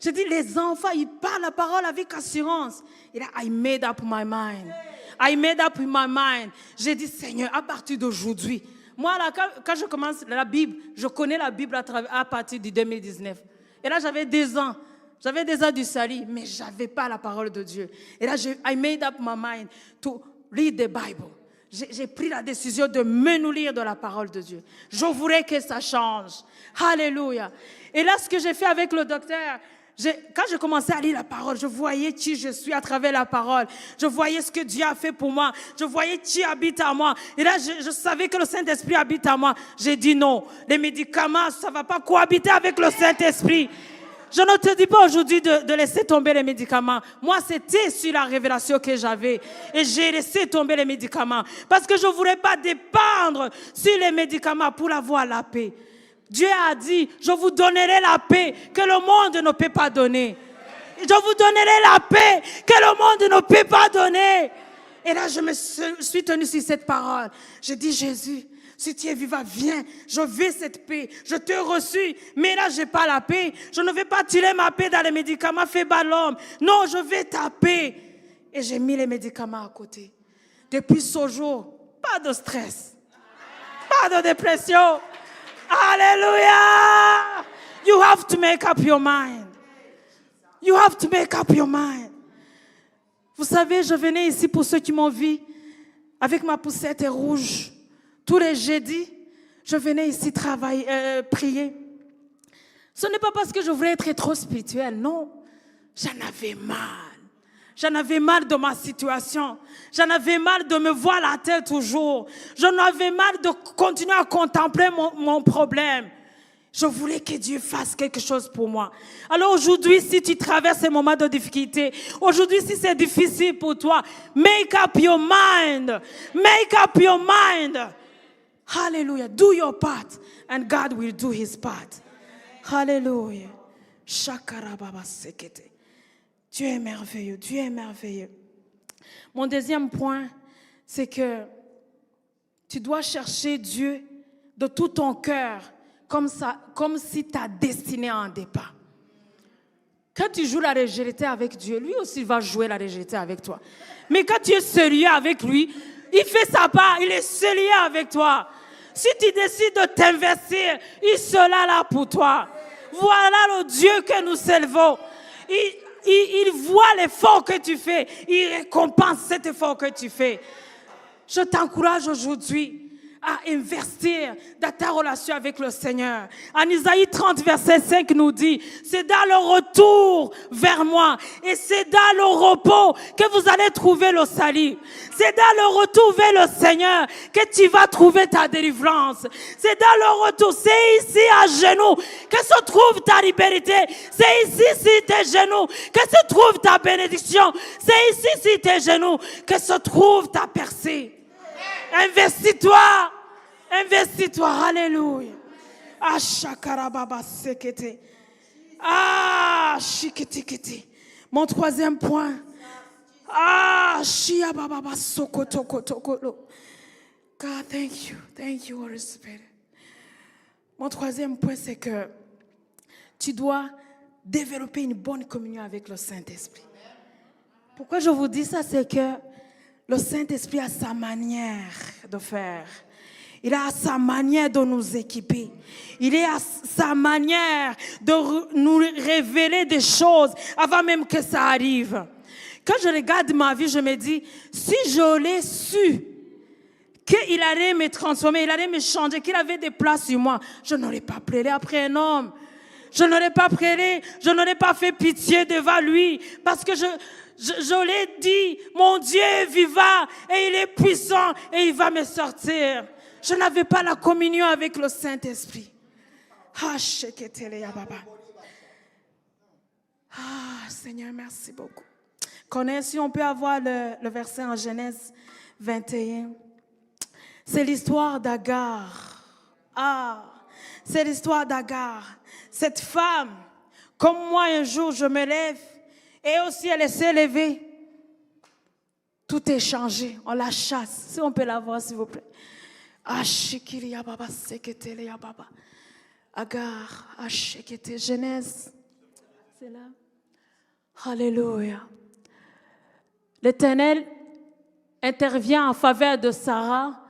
J'ai dit, les enfants, ils parlent la parole avec assurance. Et là, I made up my mind. I made up my mind. J'ai dit, Seigneur, à partir d'aujourd'hui, moi, là, quand je commence la Bible, je connais la Bible à partir de 2019. Et là, j'avais 2 ans. J'avais 2 ans du salut, mais je n'avais pas la parole de Dieu. Et là, I made up my mind to read the Bible. J'ai pris la décision de me nourrir de la parole de Dieu. Je voudrais que ça change. Alléluia. Et là, ce que j'ai fait avec le docteur, quand je commençais à lire la parole, je voyais qui je suis à travers la parole. Je voyais ce que Dieu a fait pour moi. Je voyais qui habite en moi. Et là, je savais que le Saint-Esprit habite en moi. J'ai dit non, les médicaments, ça ne va pas cohabiter avec le Saint-Esprit. Je ne te dis pas aujourd'hui de laisser tomber les médicaments. Moi, c'était sur la révélation que j'avais. Et j'ai laissé tomber les médicaments. Parce que je ne voulais pas dépendre sur les médicaments pour avoir la paix. Dieu a dit, je vous donnerai la paix que le monde ne peut pas donner. Je vous donnerai la paix que le monde ne peut pas donner. Et là, je me suis tenue sur cette parole. J'ai dit, Jésus, si tu es vivant, viens. Je veux cette paix. Je te reçu. Mais là, je n'ai pas la paix. Je ne vais pas tirer ma paix dans les médicaments faits par l'homme. Non, je veux ta paix. Et j'ai mis les médicaments à côté. Depuis ce jour, pas de stress. Pas de dépression. Alléluia! You have to make up your mind. You have to make up your mind. Vous savez, je venais ici pour ceux qui m'ont vu avec ma poussette rouge. Tous les jeudis, je venais ici prier. Ce n'est pas parce que je voulais être trop spirituelle, non. J'en avais mal. J'en avais mal de ma situation. J'en avais mal de me voir la tête toujours. J'en avais mal de continuer à contempler mon problème. Je voulais que Dieu fasse quelque chose pour moi. Alors aujourd'hui, si tu traverses ces moments de difficulté, aujourd'hui, si c'est difficile pour toi, make up your mind. Make up your mind. Hallelujah. Do your part and God will do his part. Hallelujah. Shakarababa sekete. Dieu est merveilleux, Dieu est merveilleux. Mon deuxième point, c'est que tu dois chercher Dieu de tout ton cœur, comme si ta destinée en dépend. Quand tu joues la légèreté avec Dieu, lui aussi va jouer la légèreté avec toi. Mais quand tu es sérieux avec lui, il fait sa part, il est sérieux avec toi. Si tu décides de t'investir, il sera là pour toi. Voilà le Dieu que nous servons. Il voit l'effort que tu fais. Il récompense cet effort que tu fais. Je t'encourage aujourd'hui à investir dans ta relation avec le Seigneur. En Isaïe 30, verset 5 nous dit, c'est dans le retour vers moi et c'est dans le repos que vous allez trouver le salut. C'est dans le retour vers le Seigneur que tu vas trouver ta délivrance. C'est dans le retour, c'est ici à genoux que se trouve ta liberté. C'est ici sur tes genoux que se trouve ta bénédiction. C'est ici sur tes genoux que se trouve ta percée. Investis-toi. Investis-toi. Alléluia. Ah, shakarababa sekete. Ah, shikitikiti. Mon troisième point. Ah, shiababa sokotokotokolo. God, thank you. Thank you, Holy Spirit. Mon troisième point, c'est que tu dois développer une bonne communion avec le Saint-Esprit. Pourquoi je vous dis ça, c'est que le Saint-Esprit a sa manière de faire. Il a sa manière de nous équiper. Il a sa manière de nous révéler des choses avant même que ça arrive. Quand je regarde ma vie, je me dis, si je l'ai su, qu'il allait me transformer, il allait me changer, qu'il avait des plans sur moi, je n'aurais pas pleuré après un homme. Je n'aurais pas pleuré, je n'aurais pas fait pitié devant lui, parce que je l'ai dit, mon Dieu est vivant et il est puissant et il va me sortir. Je n'avais pas la communion avec le Saint-Esprit. Ah, Seigneur, merci beaucoup. Si on peut avoir le verset en Genèse 21. C'est l'histoire d'Agar. Ah, c'est l'histoire d'Agar. Cette femme, comme moi un jour je me lève, et aussi elle s'est levée. Tout est changé, on la chasse. Si on peut la voir s'il vous plaît. Agar, Genèse. C'est là. Alléluia. L'Éternel intervient en faveur de Sarah.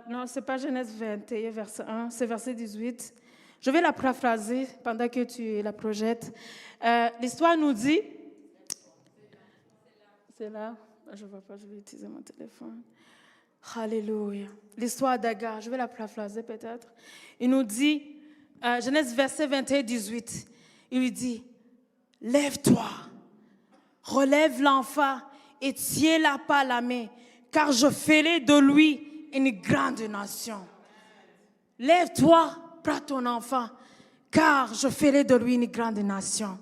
Non, ce n'est pas Genèse 21, verset 1, c'est verset 18. Je vais la paraphraser pendant que tu la projettes. L'histoire nous dit... C'est là. Je ne vois pas, je vais utiliser mon téléphone. Alléluia. L'histoire d'Agar, je vais la paraphraser peut-être. Il nous dit, Genèse verset 21, 18, il lui dit, lève-toi, relève l'enfant et tiens-la par la main, car je ferai de lui une grande nation. Lève-toi, prends ton enfant, car je ferai de lui une grande nation.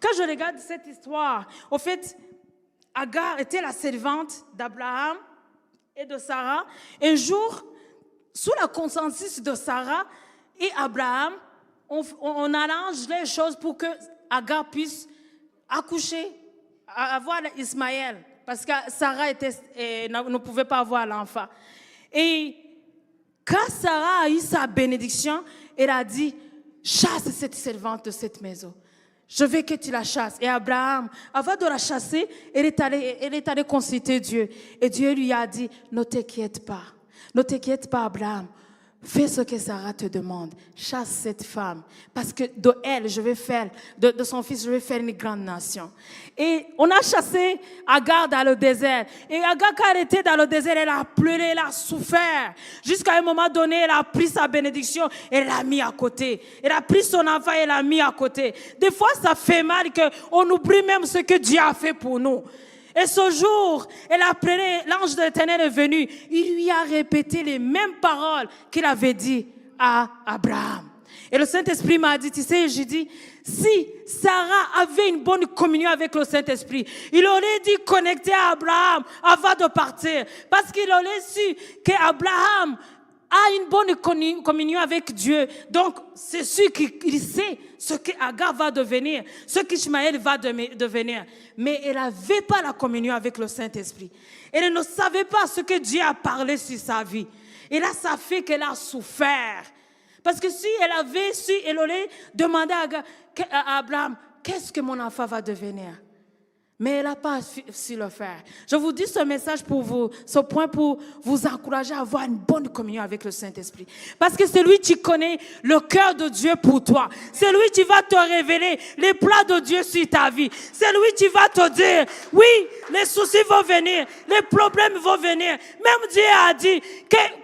Quand je regarde cette histoire, au fait, Agar était la servante d'Abraham et de Sarah. Un jour, sous la consensus de Sarah et Abraham, on arrange les choses pour que Agar puisse accoucher, avoir Ismaël, parce que Sarah ne pouvait pas avoir l'enfant. Et quand Sarah a eu sa bénédiction, elle a dit, chasse cette servante de cette maison. Je veux que tu la chasses. Et Abraham, avant de la chasser, elle est allée consulter Dieu. Et Dieu lui a dit, ne t'inquiète pas. Ne t'inquiète pas, Abraham. Fais ce que Sarah te demande. Chasse cette femme. Parce que de elle, je vais faire, de son fils, je vais faire une grande nation. Et on a chassé Agar dans le désert. Et Agar, quand elle était dans le désert, elle a pleuré, elle a souffert. Jusqu'à un moment donné, elle a pris sa bénédiction et elle l'a mis à côté. Elle a pris son enfant et elle l'a mis à côté. Des fois, ça fait mal qu'on oublie même ce que Dieu a fait pour nous. Et ce jour, elle a pleuré, l'ange de l'Éternel est venu. Il lui a répété les mêmes paroles qu'il avait dit à Abraham. Et le Saint-Esprit m'a dit, tu sais, j'ai dit, si Sarah avait une bonne communion avec le Saint-Esprit, il aurait dû connecter à Abraham avant de partir. Parce qu'il aurait su qu'Abraham a une bonne communion avec Dieu. Donc, c'est sûr qu'il sait ce qu'Agar va devenir, ce qu'Ishmaël va devenir. Mais elle n'avait pas la communion avec le Saint-Esprit. Elle ne savait pas ce que Dieu a parlé sur sa vie. Et là, ça fait qu'elle a souffert. Parce que si elle avait su, elle aurait demandé à Abraham, qu'est-ce que mon enfant va devenir? Mais elle n'a pas su le faire. Je vous dis ce message pour vous, ce point pour vous encourager à avoir une bonne communion avec le Saint-Esprit. Parce que c'est lui qui connaît le cœur de Dieu pour toi. C'est lui qui va te révéler les plans de Dieu sur ta vie. C'est lui qui va te dire, oui, les soucis vont venir, les problèmes vont venir. Même Dieu a dit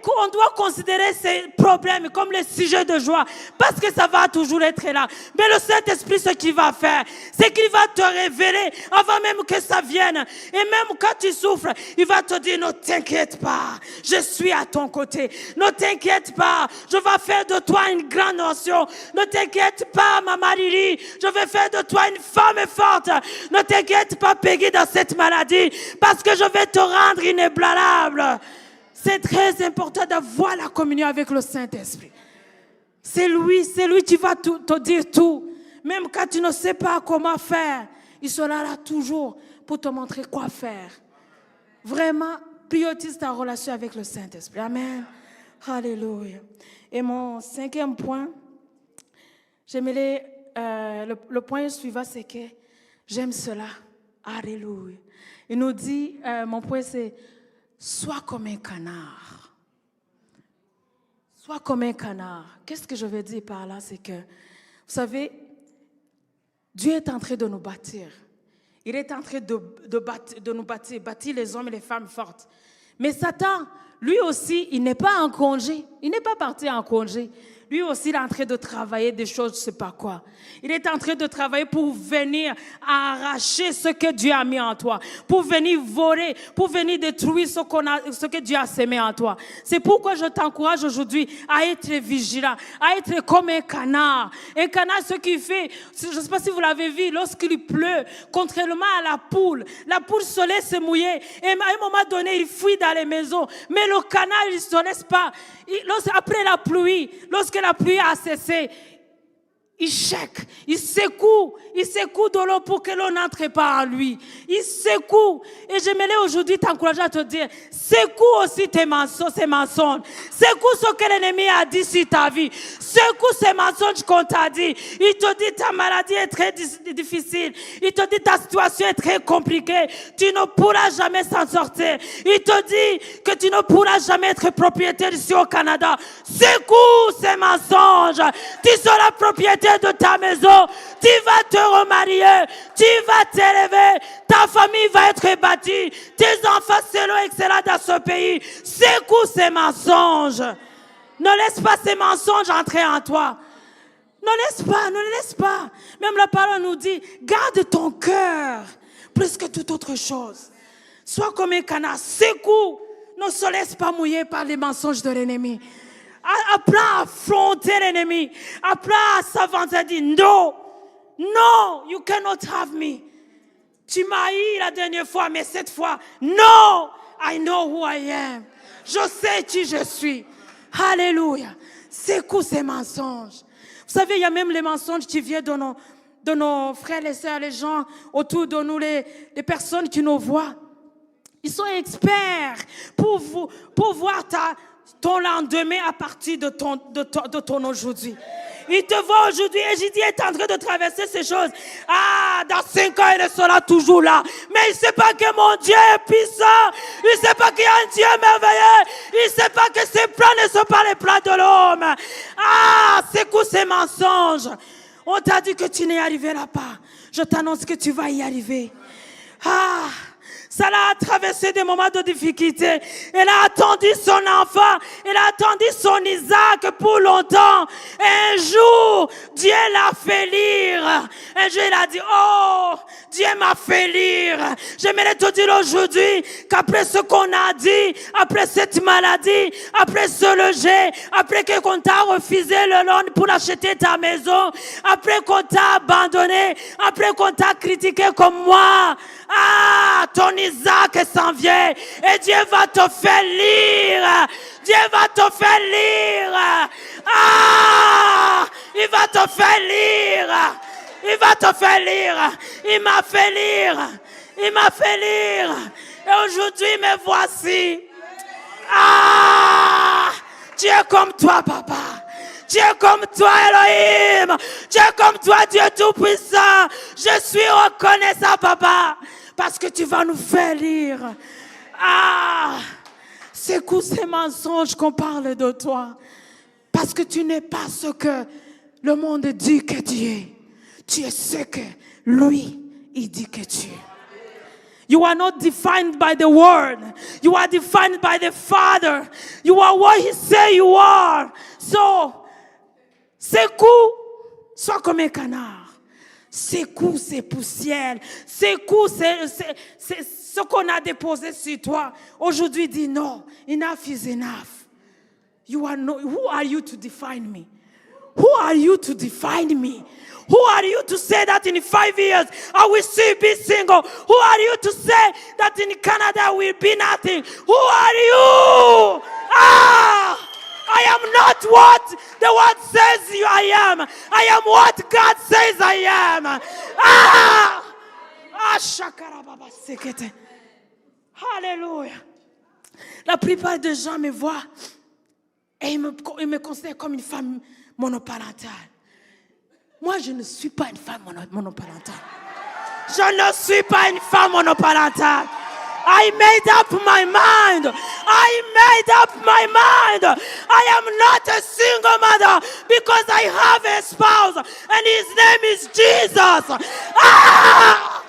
qu'on doit considérer ces problèmes comme les sujets de joie. Parce que ça va toujours être là. Mais le Saint-Esprit, ce qu'il va faire, c'est qu'il va te révéler avant même que ça vienne. Et même quand tu souffres, il va te dire, ne t'inquiète pas, je suis à ton côté. Ne t'inquiète pas, je vais faire de toi une grande nation. Ne t'inquiète pas, Maman Lili, je vais faire de toi une femme forte. Ne t'inquiète pas, Peggy, dans cette maladie, parce que je vais te rendre inébranlable. C'est très important d'avoir la communion avec le Saint-Esprit. C'est lui qui va te dire tout. Même quand tu ne sais pas comment faire, il sera là toujours pour te montrer quoi faire. Vraiment, priorise ta relation avec le Saint-Esprit. Amen. Alléluia. Et mon 5e point, j'aimerais, le point suivant, c'est que j'aime cela. Alléluia. Il nous dit, mon point c'est, sois comme un canard. Sois comme un canard. Qu'est-ce que je veux dire par là? C'est que, vous savez, Dieu est en train de nous bâtir. Il est en train de nous bâtir les hommes et les femmes fortes. Mais Satan, lui aussi, il n'est pas en congé. Il n'est pas parti en congé. Lui aussi, il est en train de travailler des choses, je ne sais pas quoi. Il est en train de travailler pour venir arracher ce que Dieu a mis en toi. Pour venir voler, pour venir détruire ce que Dieu a semé en toi. C'est pourquoi je t'encourage aujourd'hui à être vigilant, à être comme un canard. Un canard, ce qu'il fait, je ne sais pas si vous l'avez vu, lorsqu'il pleut, contrairement à la poule se laisse mouiller. Et à un moment donné, il fuit dans les maisons. Mais le canard, il ne se laisse pas. Après la pluie, lorsque la pluie a cessé, il shake, il secoue de l'eau pour que l'eau n'entre pas en lui. Il secoue. Et j'aimerais aujourd'hui t'encourager à te dire, secoue aussi ces mensonges. Secoue ce que l'ennemi a dit sur ta vie. Secoue ces mensonges qu'on t'a dit. Il te dit ta maladie est très difficile. Il te dit ta situation est très compliquée. Tu ne pourras jamais s'en sortir. Il te dit que tu ne pourras jamais être propriétaire ici au Canada. Secoue ces mensonges. Tu seras propriétaire de ta maison, tu vas te remarier, tu vas t'élever, ta famille va être bâtie, tes enfants seront excellents dans ce pays. Secoue ces mensonges. Ne laisse pas ces mensonges entrer en toi. Ne les laisse pas. Même la parole nous dit, garde ton cœur plus que toute autre chose. Sois comme un canard, secoue. Ne se laisse pas mouiller par les mensonges de l'ennemi. Apprends à affronter l'ennemi. Apprends à s'avancer et dire non, you cannot have me. Tu m'as haï la dernière fois, mais cette fois, no, I know who I am. Je sais qui je suis. Alléluia. Secoue ces mensonges. Vous savez, il y a même les mensonges qui viennent de nos frères et sœurs, les gens autour de nous, les personnes qui nous voient. Ils sont experts pour voir ton lendemain à partir de ton aujourd'hui. Il te voit aujourd'hui et Jésus est en train de traverser ces choses. Ah, dans 5 ans, il sera toujours là. Mais il ne sait pas que mon Dieu est puissant. Il ne sait pas qu'il y a un Dieu merveilleux. Il ne sait pas que ses plans ne sont pas les plans de l'homme. Ah, secoue ces mensonges. On t'a dit que tu n'y arriveras pas. Je t'annonce que tu vas y arriver. Ah, ça l'a traversé des moments de difficulté. Elle a attendu son enfant. Elle a attendu son Isaac pour longtemps. Et un jour, Dieu l'a fait lire. Un jour, il a dit, oh, Dieu m'a fait lire. J'aimerais te dire aujourd'hui qu'après ce qu'on a dit, après cette maladie, après ce rejet, après qu'on t'a refusé le loan pour acheter ta maison, après qu'on t'a abandonné, après qu'on t'a critiqué comme moi, ah, ton Isaac s'en vient et Dieu va te faire lire. Dieu va te faire lire. Ah, il va te faire lire. Il va te faire lire. Il m'a fait lire. Il m'a fait lire. Et aujourd'hui, me voici. Ah, Dieu comme toi, papa. Dieu comme toi, Elohim. Dieu comme toi, Dieu Tout-Puissant. Je suis reconnaissant, papa. Parce que tu vas nous faire lire. Ah! Secoue ces mensonges qu'on parle de toi. Parce que tu n'es pas ce que le monde dit que tu es. Tu es ce que lui, il dit que tu es. You are not defined by the word. You are defined by the Father. You are what he say you are. So, secoue, sois comme un canard. Secoue ces poussières. Secoue ce qu'on a déposé sur toi. Aujourd'hui, dis non. Enough is enough. You are no, who are you to define me? Who are you to define me? Who are you to say that in 5 years I will still be single? Who are you to say that in Canada I will be nothing? Who are you? Ah! I am not what the word says I am. I am what God says I am. Ah! Ah, shakarababa sekete. Alléluia. La plupart des gens me voient et ils me considèrent comme une femme monoparentale. Moi, je ne suis pas une femme monoparentale. Je ne suis pas une femme monoparentale. I made up my mind. I made up my mind. I am not a single mother because I have a spouse and his name is Jesus. Ah!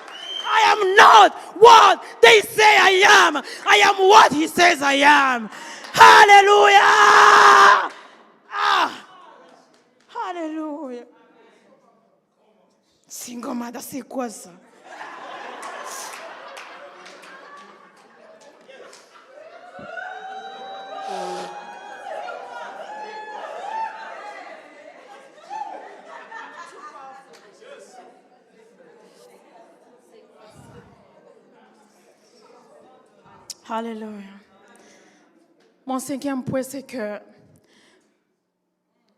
I am not what they say I am. I am what he says I am. Hallelujah. Ah! Hallelujah. Single mother, c'est quoi ça? Alléluia. Mon 5e point, c'est que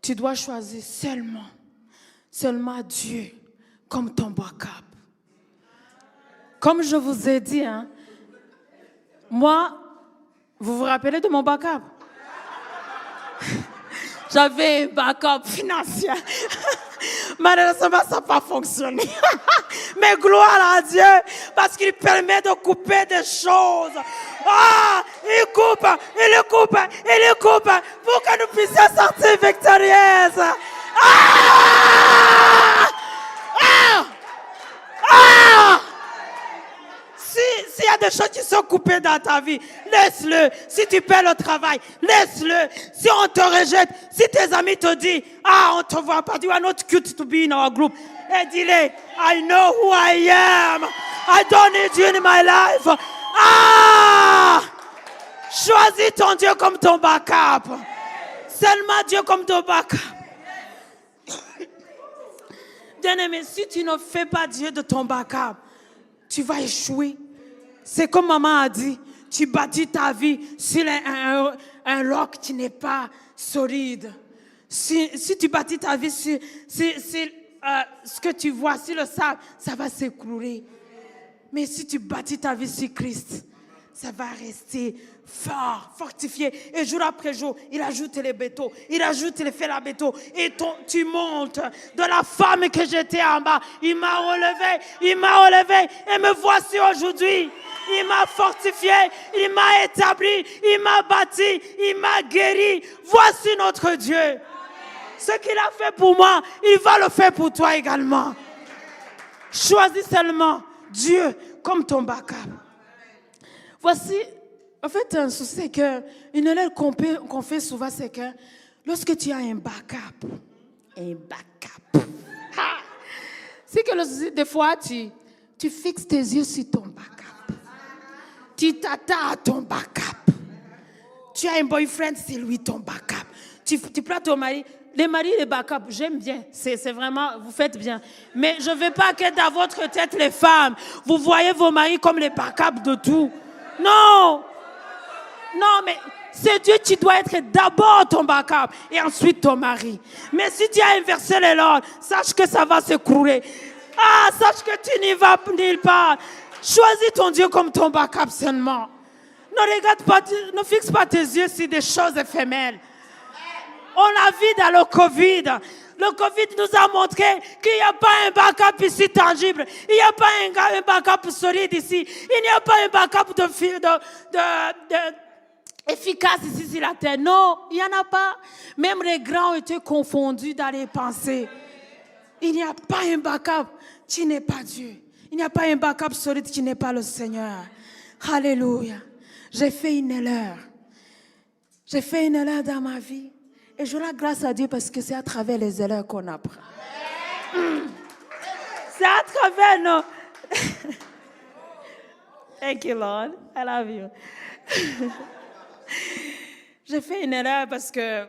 tu dois choisir seulement Dieu comme ton backup. Comme je vous ai dit, moi, vous vous rappelez de mon backup? J'avais un backup financier. Malheureusement, ça n'a pas fonctionné. Mais gloire à Dieu, parce qu'il permet de couper des choses. Ah, il coupe, pour que nous puissions sortir victorieuses. Ah! Ah! Ah! S'il y a des choses qui sont coupées dans ta vie, laisse-le. Si tu perds le travail, laisse-le. Si on te rejette, si tes amis te disent, on te voit pas, you are not cute to be in our group. Et dis-le, I know who I am. I don't need you in my life. Ah! Choisis ton Dieu comme ton backup. Seulement Dieu comme ton backup. Bien-aimé, si tu ne fais pas Dieu de ton backup, tu vas échouer. C'est comme maman a dit, tu bâtis ta vie sur un roc qui n'est pas solide. Si tu bâtis ta vie sur ce que tu vois, sur le sable, ça va s'écrouler. Mais si tu bâtis ta vie sur Christ, ça va rester fort, fortifié. Et jour après jour, il ajoute les bétons, il ajoute les fers à béton. Et tu montes de la femme que j'étais en bas. Il m'a relevé et me voici aujourd'hui. Il m'a fortifié, il m'a établi, il m'a bâti, il m'a guéri. Voici notre Dieu. Amen. Ce qu'il a fait pour moi, il va le faire pour toi également. Choisis seulement Dieu comme ton backup. Voici, en fait, un souci une erreur qu'on fait souvent, c'est que lorsque tu as un backup, c'est que des fois, tu fixes tes yeux sur ton backup. Tu t'attends à ton backup. Tu as un boyfriend, c'est lui ton backup. Tu prends ton mari. Les maris, les backups, j'aime bien. C'est vraiment, vous faites bien. Mais je ne veux pas que dans votre tête, les femmes, vous voyez vos maris comme les backups de tout. Non. Non, mais c'est Dieu qui doit être d'abord ton backup et ensuite ton mari. Mais si tu as inversé les l'ordre, sache que ça va s'écrouler. Sache que tu n'y vas nulle part. Choisis ton Dieu comme ton backup seulement. Ne regarde pas, ne fixe pas tes yeux sur des choses éphémères. On a vu dans le Covid, Le Covid nous a montré qu'il n'y a pas un backup ici tangible. Il n'y a pas un backup solide ici. Il n'y a pas un backup efficace ici sur la terre. Non, il n'y en a pas. Même les grands ont été confondus dans les pensées. Il n'y a pas un backup qui n'est pas Dieu. Il n'y a pas un backup solide qui n'est pas le Seigneur. Alléluia. J'ai fait une erreur. J'ai fait une erreur dans ma vie. Et je rends grâce à Dieu parce que c'est à travers les erreurs qu'on apprend. C'est à travers nos... Thank you, Lord. I love you. J'ai fait une erreur parce que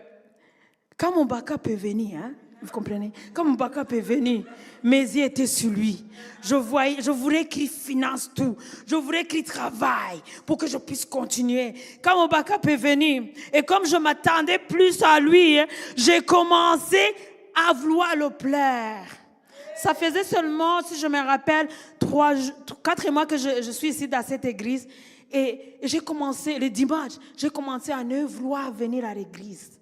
quand mon backup est venu, hein, vous comprenez? Quand mon backup est venu, mes yeux étaient sur lui. Je voulais qu'il finance tout. Je voulais qu'il travaille pour que je puisse continuer. Quand mon backup est venu, et comme je m'attendais plus à lui, hein, j'ai commencé à vouloir le plaire. Ça faisait seulement, si je me rappelle, 4 mois que je suis ici dans cette église. Et j'ai commencé, le dimanche, j'ai commencé à ne vouloir venir à l'église.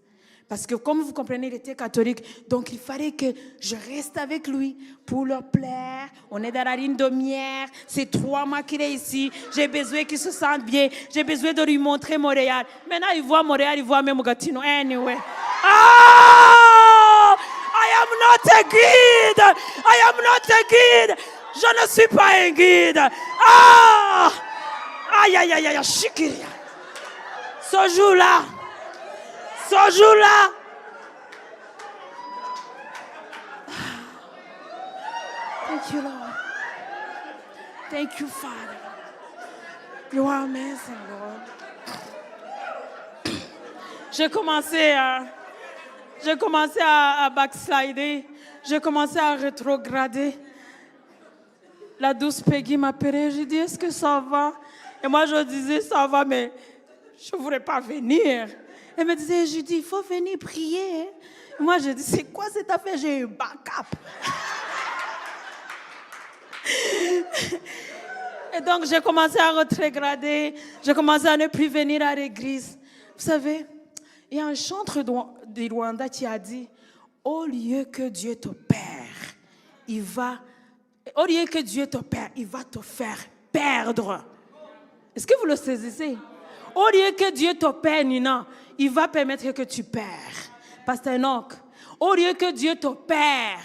Parce que comme vous comprenez, il était catholique. Donc il fallait que je reste avec lui pour le plaire. On est dans la ligne de mière. C'est 3 mois qu'il est ici. J'ai besoin qu'il se sente bien. J'ai besoin de lui montrer Montréal. Maintenant, il voit Montréal, il voit même Gatineau. Anyway. Oh! I am not a guide. I am not a guide. Je ne suis pas un guide. Ah! Aïe, aïe, aïe, aïe, chikiria. Ce jour-là, thank you, Lord. Thank you, Father. You are amazing, Lord. J'ai commencé à backslider. J'ai commencé à rétrograder. La douce Peggy m'appelait. J'ai dit, est-ce que ça va? Et moi, je disais, ça va, mais je ne voudrais pas venir. Elle me disait, Judy, il faut venir prier. Et moi, je dis, c'est quoi cette affaire? J'ai un backup. Et donc, j'ai commencé à rétrograder. J'ai commencé à ne plus venir à l'église. Vous savez, il y a un chanteur du Rwanda qui a dit, au lieu que Dieu te perd, il va te faire perdre. Est-ce que vous le saisissez? Au lieu que Dieu te perd, Nina, il va permettre que tu perds. Pasteur Enoch, au lieu que Dieu te perd,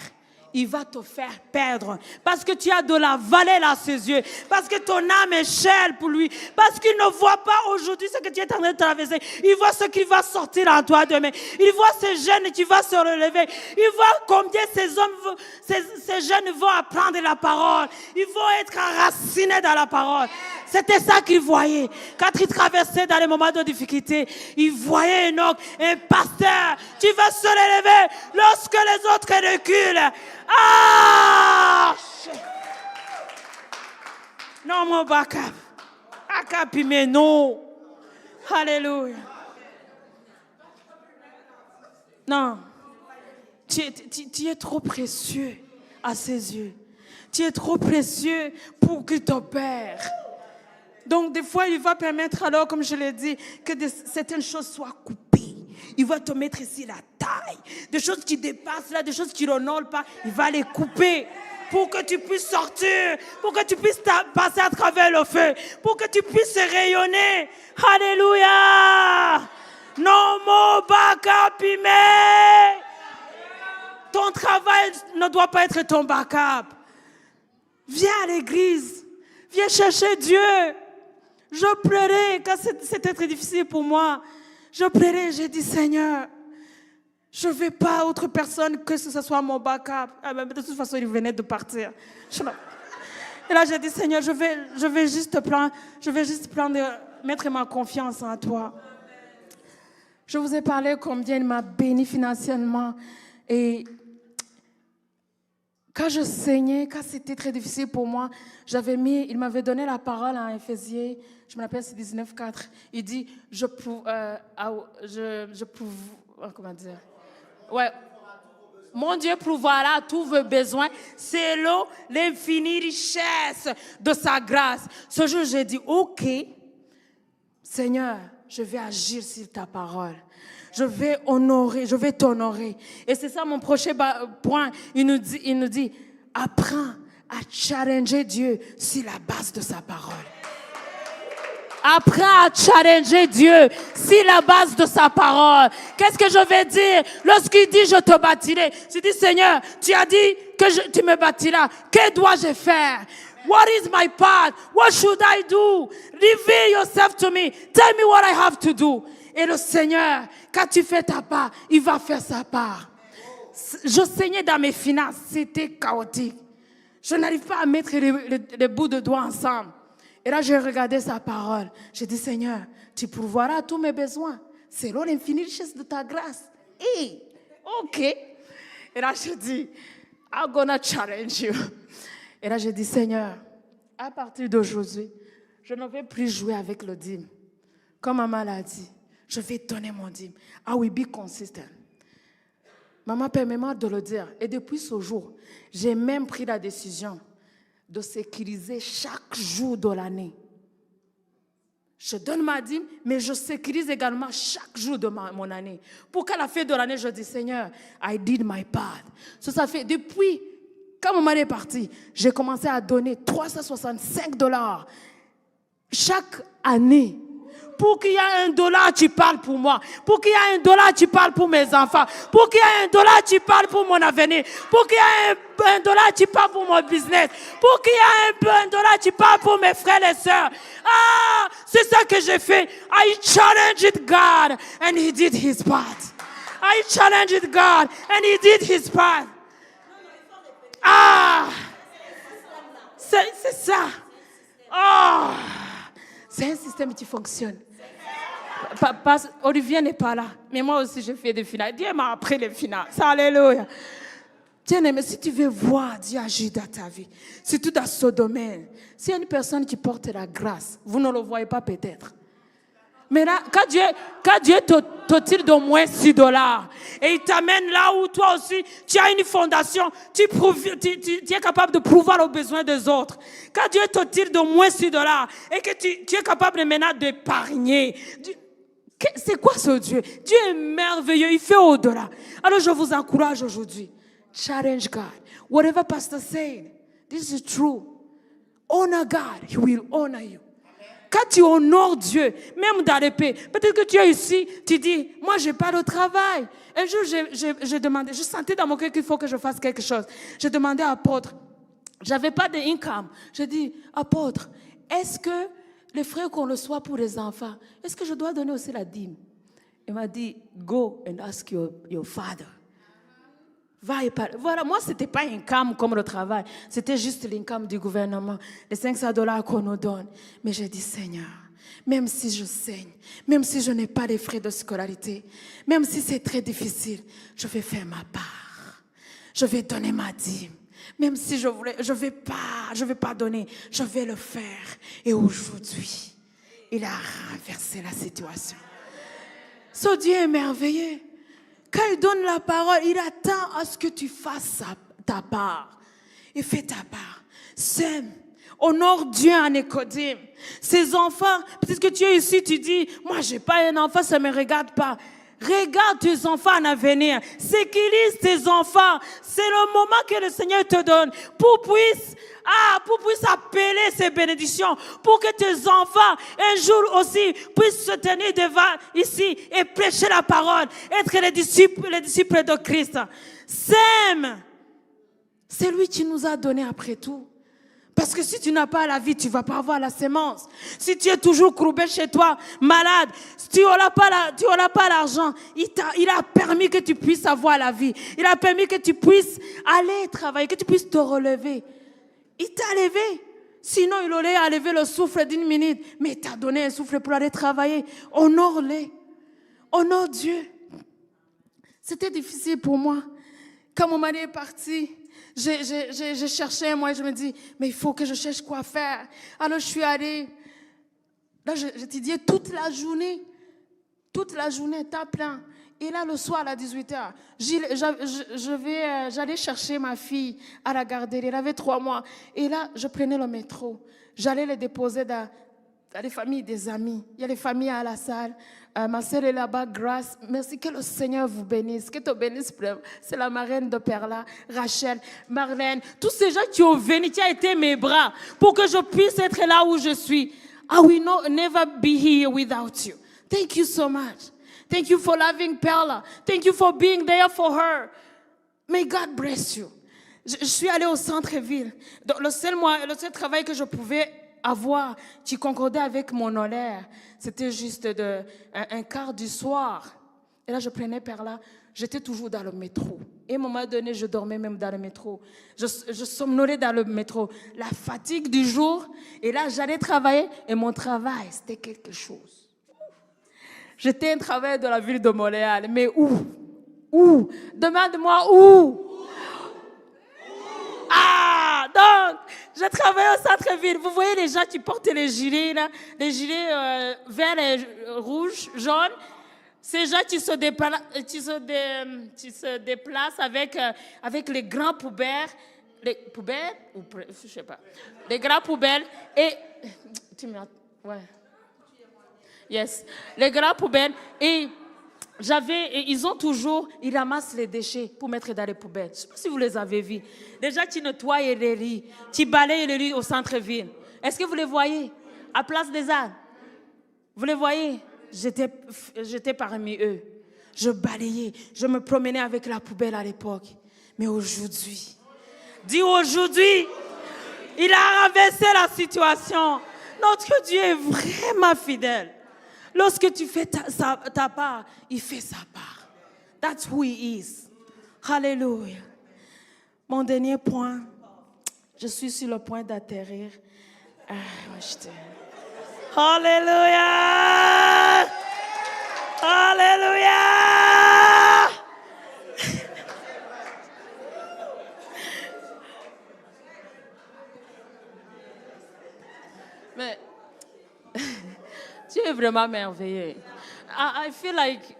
il va te faire perdre. Parce que tu as de la valeur à ses yeux. Parce que ton âme est chère pour lui. Parce qu'il ne voit pas aujourd'hui ce que tu es en train de traverser. Il voit ce qui va sortir en toi demain. Il voit ces jeunes qui vont se relever. Il voit combien ces jeunes vont apprendre la parole. Ils vont être enracinés dans la parole. C'était ça qu'il voyait. Quand il traversait dans les moments de difficulté, il voyait Enoch, un pasteur qui va se relever lorsque les autres reculent. Ah! Non, mon backup. Backup, mais non. Alléluia. Non. Tu es trop précieux à ses yeux. Tu es trop précieux pour qu'il te perde. Donc, des fois, il va permettre, alors, comme je l'ai dit, que certaines choses soient coupées. Il va te mettre ici la taille. Des choses qui dépassent là, des choses qui n'honorent pas, il va les couper pour que tu puisses sortir, pour que tu puisses passer à travers le feu, pour que tu puisses rayonner. Alléluia! Non, mon backup, mais ton travail ne doit pas être ton backup. Viens à l'église. Viens chercher Dieu. Je pleurais quand c'était très difficile pour moi. Je pleurais, j'ai dit, Seigneur, je ne veux pas autre personne que ce soit mon backup. De toute façon, il venait de partir. Et là, j'ai dit, Seigneur, je vais juste mettre ma confiance en toi. Je vous ai parlé combien il m'a béni financièrement. Et quand je saignais, quand c'était très difficile pour moi, il m'avait donné la parole en Éphésiens, je me rappelle, c'est 19,4. Il dit, comment dire? Ouais. Mon Dieu pourvoira tous vos besoins selon l'infinie richesse de sa grâce. Ce jour, j'ai dit, OK, Seigneur, je vais agir sur ta parole. Je vais honorer, je vais t'honorer. Et c'est ça mon prochain point. Il nous dit, apprends à challenger Dieu sur la base de sa parole. Apprends à challenger Dieu sur la base de sa parole. Qu'est-ce que je vais dire? Lorsqu'il dit, je te bâtirai. Je dis, Seigneur, tu as dit que tu me bâtiras. Que dois-je faire? What is my path? What should I do? Reveal yourself to me. Tell me what I have to do. Et le Seigneur, quand tu fais ta part, il va faire sa part. Je saignais dans mes finances. C'était chaotique. Je n'arrive pas à mettre les bouts de doigts ensemble. Et là, j'ai regardé sa parole. J'ai dit, Seigneur, tu pourvoiras tous mes besoins selon l'infinie richesse de ta grâce. Hey, OK. Et là, je dis, I'm gonna challenge you. Et là, j'ai dit, Seigneur, à partir d'aujourd'hui, je ne vais plus jouer avec le dîme. Comme maman l'a dit, je vais donner mon dîme. I will be consistent. Maman, permets-moi de le dire. Et depuis ce jour, j'ai même pris la décision de sécuriser chaque jour de l'année. Je donne ma dîme, mais je sécurise également chaque jour de mon année. Pour qu'à la fin de l'année, je dis, Seigneur, I did my part. Ça fait depuis, quand mon mari est parti, j'ai commencé à donner $365 chaque année. Pour qu'il y ait $1, tu parles pour moi. Pour qu'il y ait $1, tu parles pour mes enfants. Pour qu'il y ait $1, tu parles pour mon avenir. Pour qu'il y ait $1, tu parles pour mon business. Pour qu'il y ait $1, tu parles pour mes frères et sœurs. Ah, c'est ça que j'ai fait. I challenged God and He did His part. I challenged God and He did His part. Ah, c'est ça. Oh, c'est un système qui fonctionne. Olivier n'est pas là, mais moi aussi je fais des finances. Dieu m'a appris les finances. Alléluia. Bien-aimé, si tu veux voir Dieu agir dans ta vie, surtout dans ce domaine, s'il y a une personne qui porte la grâce, vous ne le voyez pas peut-être. Mais là, quand Dieu te tire d'au moins $6 et il t'amène là où toi aussi, tu as une fondation, tu es capable de pourvoir aux besoins des autres. Quand Dieu te tire d'au moins $6 et que tu es capable maintenant d'épargner, c'est quoi ce Dieu? Dieu est merveilleux, il fait au-delà. Alors je vous encourage aujourd'hui. Challenge God. Whatever pastor said, this is true. Honor God, He will honor you. Quand tu honores Dieu, même dans les pays, peut-être que tu es ici, tu dis, moi je n'ai pas de travail. Un jour, j'ai demandé, je sentais dans mon cœur qu'il faut que je fasse quelque chose. J'ai demandé à l'apôtre, je n'avais pas d'income. J'ai dit, apôtre, est-ce que les frais qu'on reçoit pour les enfants, est-ce que je dois donner aussi la dîme? Il m'a dit, go and ask your father. Va et parle. Voilà, moi, ce n'était pas un income comme le travail. C'était juste l'income du gouvernement, les $500 qu'on nous donne. Mais j'ai dit, Seigneur, même si je saigne, même si je n'ai pas les frais de scolarité, même si c'est très difficile, je vais faire ma part. Je vais donner ma dîme. Même si je vais pas donner, je vais le faire. Et aujourd'hui, il a renversé la situation. Ce Dieu est merveilleux. Quand il donne la parole, il attend à ce que tu fasses ta part. Et fais ta part. Sème. Honore Dieu en Nicodème. Ses enfants, peut-être que tu es ici, tu dis, moi, j'ai pas un enfant, ça me regarde pas. Regarde tes enfants en avenir. Sécurise tes enfants. C'est le moment que le Seigneur te donne pour puisse appeler ces bénédictions. Pour que tes enfants, un jour aussi, puissent se tenir devant ici et prêcher la parole. Être les disciples de Christ. Sème. C'est lui qui nous a donné après tout. Parce que si tu n'as pas la vie, tu ne vas pas avoir la sémence. Si tu es toujours courbé chez toi, malade, si tu n'auras pas l'argent, il a permis que tu puisses avoir la vie. Il a permis que tu puisses aller travailler, que tu puisses te relever. Il t'a levé. Sinon, il aurait enlevé le souffle d'une minute. Mais il t'a donné un souffle pour aller travailler. Honore-le. Honore Dieu. C'était difficile pour moi. Quand mon mari est parti, j'ai cherché un moyen, je me dis, mais il faut que je cherche quoi faire. Alors je suis allée, là j'étudiais toute la journée, temps plein. Et là le soir à 18h, j'allais chercher ma fille à la garderie, elle avait 3 mois. Et là je prenais le métro, j'allais les déposer Il y a des familles, des amis. Il y a des familles à la salle. Ma sœur est là-bas, Grâce. Merci, que le Seigneur vous bénisse. Que te bénisse. C'est la marraine de Perla, Rachel, Marlène. Tous ces gens qui ont venu, qui ont été mes bras pour que je puisse être là où je suis. I will never be here without you. Thank you so much. Thank you for loving Perla. Thank you for being there for her. May God bless you. Je suis allée au centre-ville. Le seul travail que je pouvais avoir, qui concordait avec mon horaire, c'était juste un quart du soir. Et là, je prenais Perla. J'étais toujours dans le métro. Et à un moment donné, je dormais même dans le métro. Je somnolais dans le métro. La fatigue du jour. Et là, j'allais travailler. Et mon travail, c'était quelque chose. J'étais un travailleur de la ville de Montréal. Mais où? Où? Demande-moi où? Ah, donc, je travaille au centre-ville. Vous voyez les gens qui portent les gilets, là, les gilets verts et rouges, jaunes. Ces gens qui se déplacent avec les grands poubelles. Les poubelles? Ou, je sais pas. Les grands poubelles. Et. Ouais. Yes. Les grands poubelles. Et. Ils ramassent les déchets pour mettre dans les poubelles. Je ne sais pas si vous les avez vus. Les gens qui nettoient les lits, qui balayent les lits au centre-ville. Est-ce que vous les voyez? À Place des Arts. Vous les voyez? J'étais parmi eux. Je balayais. Je me promenais avec la poubelle à l'époque. Mais aujourd'hui, dis aujourd'hui, il a renversé la situation. Notre Dieu est vraiment fidèle. Lorsque tu fais ta part, il fait sa part. That's who he is. Hallelujah. Mon dernier point, je suis sur le point d'atterrir. Hallelujah. Hallelujah. Mais tu es vraiment merveilleux. I feel like,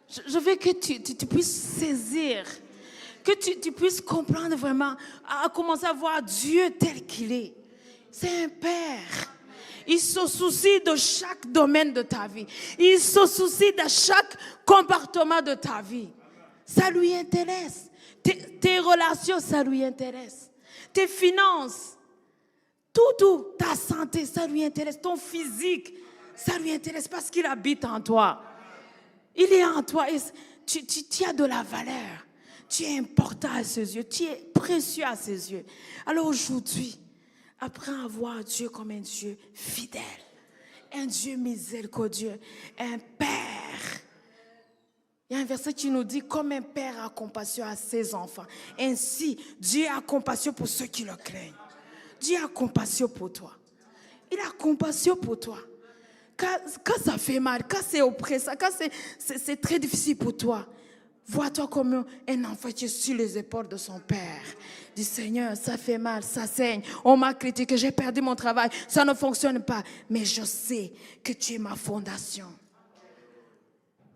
je veux que tu puisses saisir, que tu puisses comprendre vraiment, à commencer à voir Dieu tel qu'il est. C'est un Père. Il se soucie de chaque domaine de ta vie. Il se soucie de chaque comportement de ta vie. Ça lui intéresse. Tes relations, ça lui intéresse. Tes finances. Tout, ta santé, ça lui intéresse. Ton physique, ça lui intéresse parce qu'il habite en toi. Il est en toi et tu as de la valeur. Tu es important à ses yeux. Tu es précieux à ses yeux. Alors aujourd'hui, apprends à voir Dieu comme un Dieu fidèle. Un Dieu miséricordieux. Un Père. Il y a un verset qui nous dit, comme un père a compassion à ses enfants, ainsi Dieu a compassion pour ceux qui le craignent. Dieu a compassion pour toi. Il a compassion pour toi. Quand ça fait mal, quand c'est oppressant, quand c'est très difficile pour toi, vois-toi comme un enfant qui est sur les épaules de son père. Dis, Seigneur, ça fait mal, ça saigne. On m'a critiqué, j'ai perdu mon travail, ça ne fonctionne pas. Mais je sais que tu es ma fondation.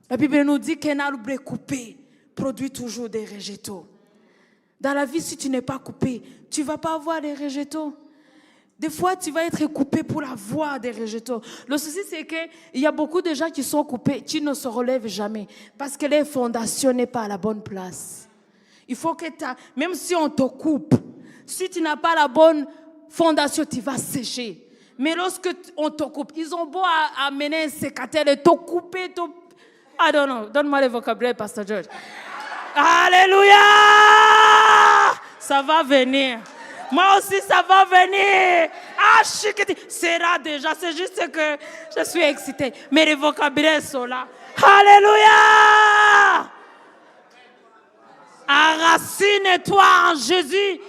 La Bible nous dit qu'un arbre coupé produit toujours des végétaux. Dans la vie, si tu n'es pas coupé, tu ne vas pas avoir des végétaux. Des fois, tu vas être coupé pour avoir des végétaux. Le souci, c'est qu'il y a beaucoup de gens qui sont coupés, qui ne se relèvent jamais. Parce que les fondations n'est pas à la bonne place. Il faut que même si on te coupe, si tu n'as pas la bonne fondation, tu vas sécher. Mais lorsque on te coupe, ils ont beau amener un sécateur et te couper, I don't know. Donne-moi le vocabulaire, Pasteur George. Alléluia! Ça va venir. Moi aussi, ça va venir. Ah, sera déjà. C'est juste que je suis excitée. Mais les vocabulaires sont là. Alléluia! Enracine-toi en Jésus.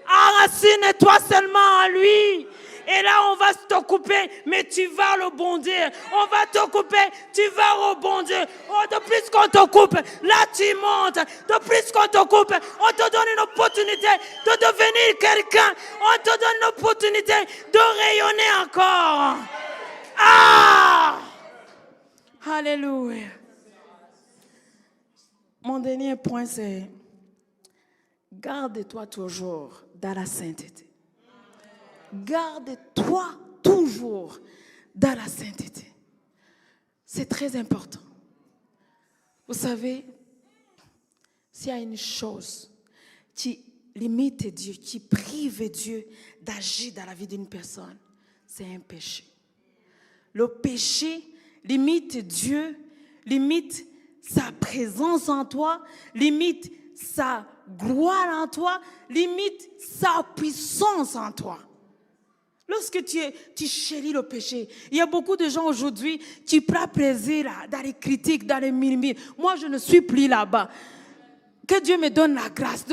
Enracine-toi seulement en lui. Et là, on va te couper, mais tu vas rebondir. On va te couper, tu vas rebondir. Oh, de plus qu'on te coupe, là tu montes. De plus qu'on te coupe, on te donne une opportunité de devenir quelqu'un. On te donne une opportunité de rayonner encore. Ah! Alléluia. Mon dernier point, c'est garde-toi toujours dans la sainteté. Garde-toi toujours dans la sainteté. C'est très important. Vous savez, s'il y a une chose qui limite Dieu, qui prive Dieu d'agir dans la vie d'une personne, c'est un péché. Le péché limite Dieu, limite sa présence en toi, limite sa gloire en toi, limite sa puissance en toi. Lorsque tu chéris le péché, il y a beaucoup de gens aujourd'hui qui prennent plaisir dans les critiques, dans les murmures. Moi, je ne suis plus là-bas. Que Dieu me donne la grâce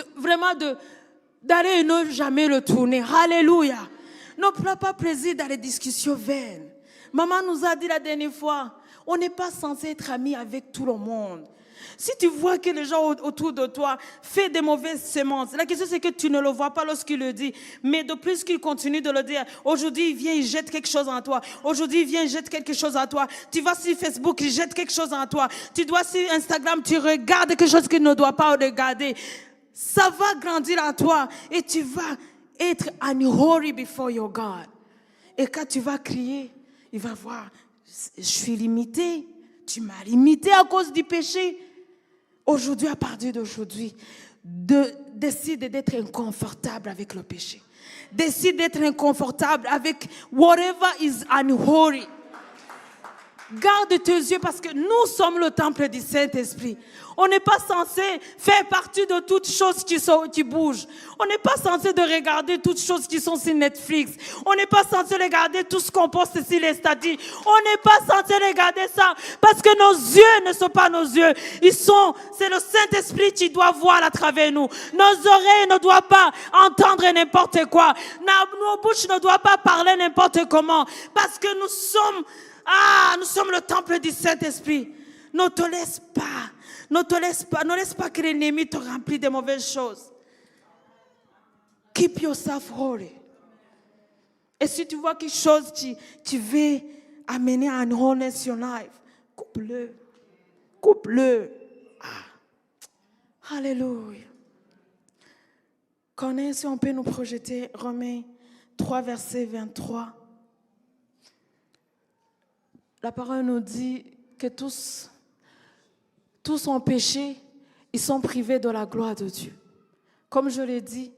d'aller et ne jamais le tourner. Alléluia. Ne prends pas plaisir dans les discussions vaines. Maman nous a dit la dernière fois, on n'est pas censé être amis avec tout le monde. Si tu vois que les gens autour de toi font des mauvaises semences, la question c'est que tu ne le vois pas lorsqu'il le dit. Mais de plus qu'il continue de le dire, aujourd'hui il vient, il jette quelque chose en toi. Aujourd'hui il vient, il jette quelque chose en toi. Tu vas sur Facebook, il jette quelque chose en toi. Tu dois sur Instagram, tu regardes quelque chose qu'il ne doit pas regarder. Ça va grandir en toi et tu vas être unholy before your God. Et quand tu vas crier, il va voir, je suis limité. Tu m'as limité à cause du péché. Aujourd'hui, à partir d'aujourd'hui, décide d'être inconfortable avec le péché. Décide d'être inconfortable avec whatever is unholy. Garde tes yeux parce que nous sommes le temple du Saint-Esprit. On n'est pas censé faire partie de toutes choses qui bougent. On n'est pas censé de regarder toutes choses qui sont sur Netflix. On n'est pas censé regarder tout ce qu'on poste sur les statuts. On n'est pas censé regarder ça parce que nos yeux ne sont pas nos yeux. C'est le Saint-Esprit qui doit voir à travers nous. Nos oreilles ne doivent pas entendre n'importe quoi. Nos bouches ne doivent pas parler n'importe comment parce que nous sommes le temple du Saint-Esprit. Ne te laisse pas, ne laisse pas que l'ennemi te remplisse de mauvaises choses. Keep yourself holy. Et si tu vois quelque chose qui veut amener à une holiness in your life, coupe-le. Coupe-le. Alléluia. Si on peut nous projeter Romains 3, verset 23. La parole nous dit que tous ont péché, ils sont privés de la gloire de Dieu. Comme je l'ai dit,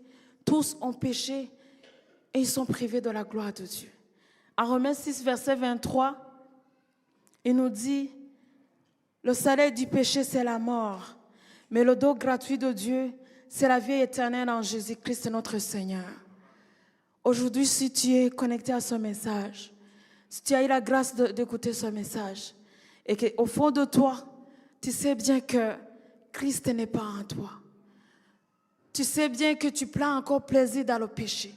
tous ont péché et ils sont privés de la gloire de Dieu. En Romains 6, verset 23, il nous dit, le salaire du péché, c'est la mort, mais le don gratuit de Dieu, c'est la vie éternelle en Jésus-Christ, notre Seigneur. Aujourd'hui, si tu es connecté à ce message, si tu as eu la grâce d'écouter ce message et qu'au fond de toi, tu sais bien que Christ n'est pas en toi. Tu sais bien que tu prends encore plaisir dans le péché.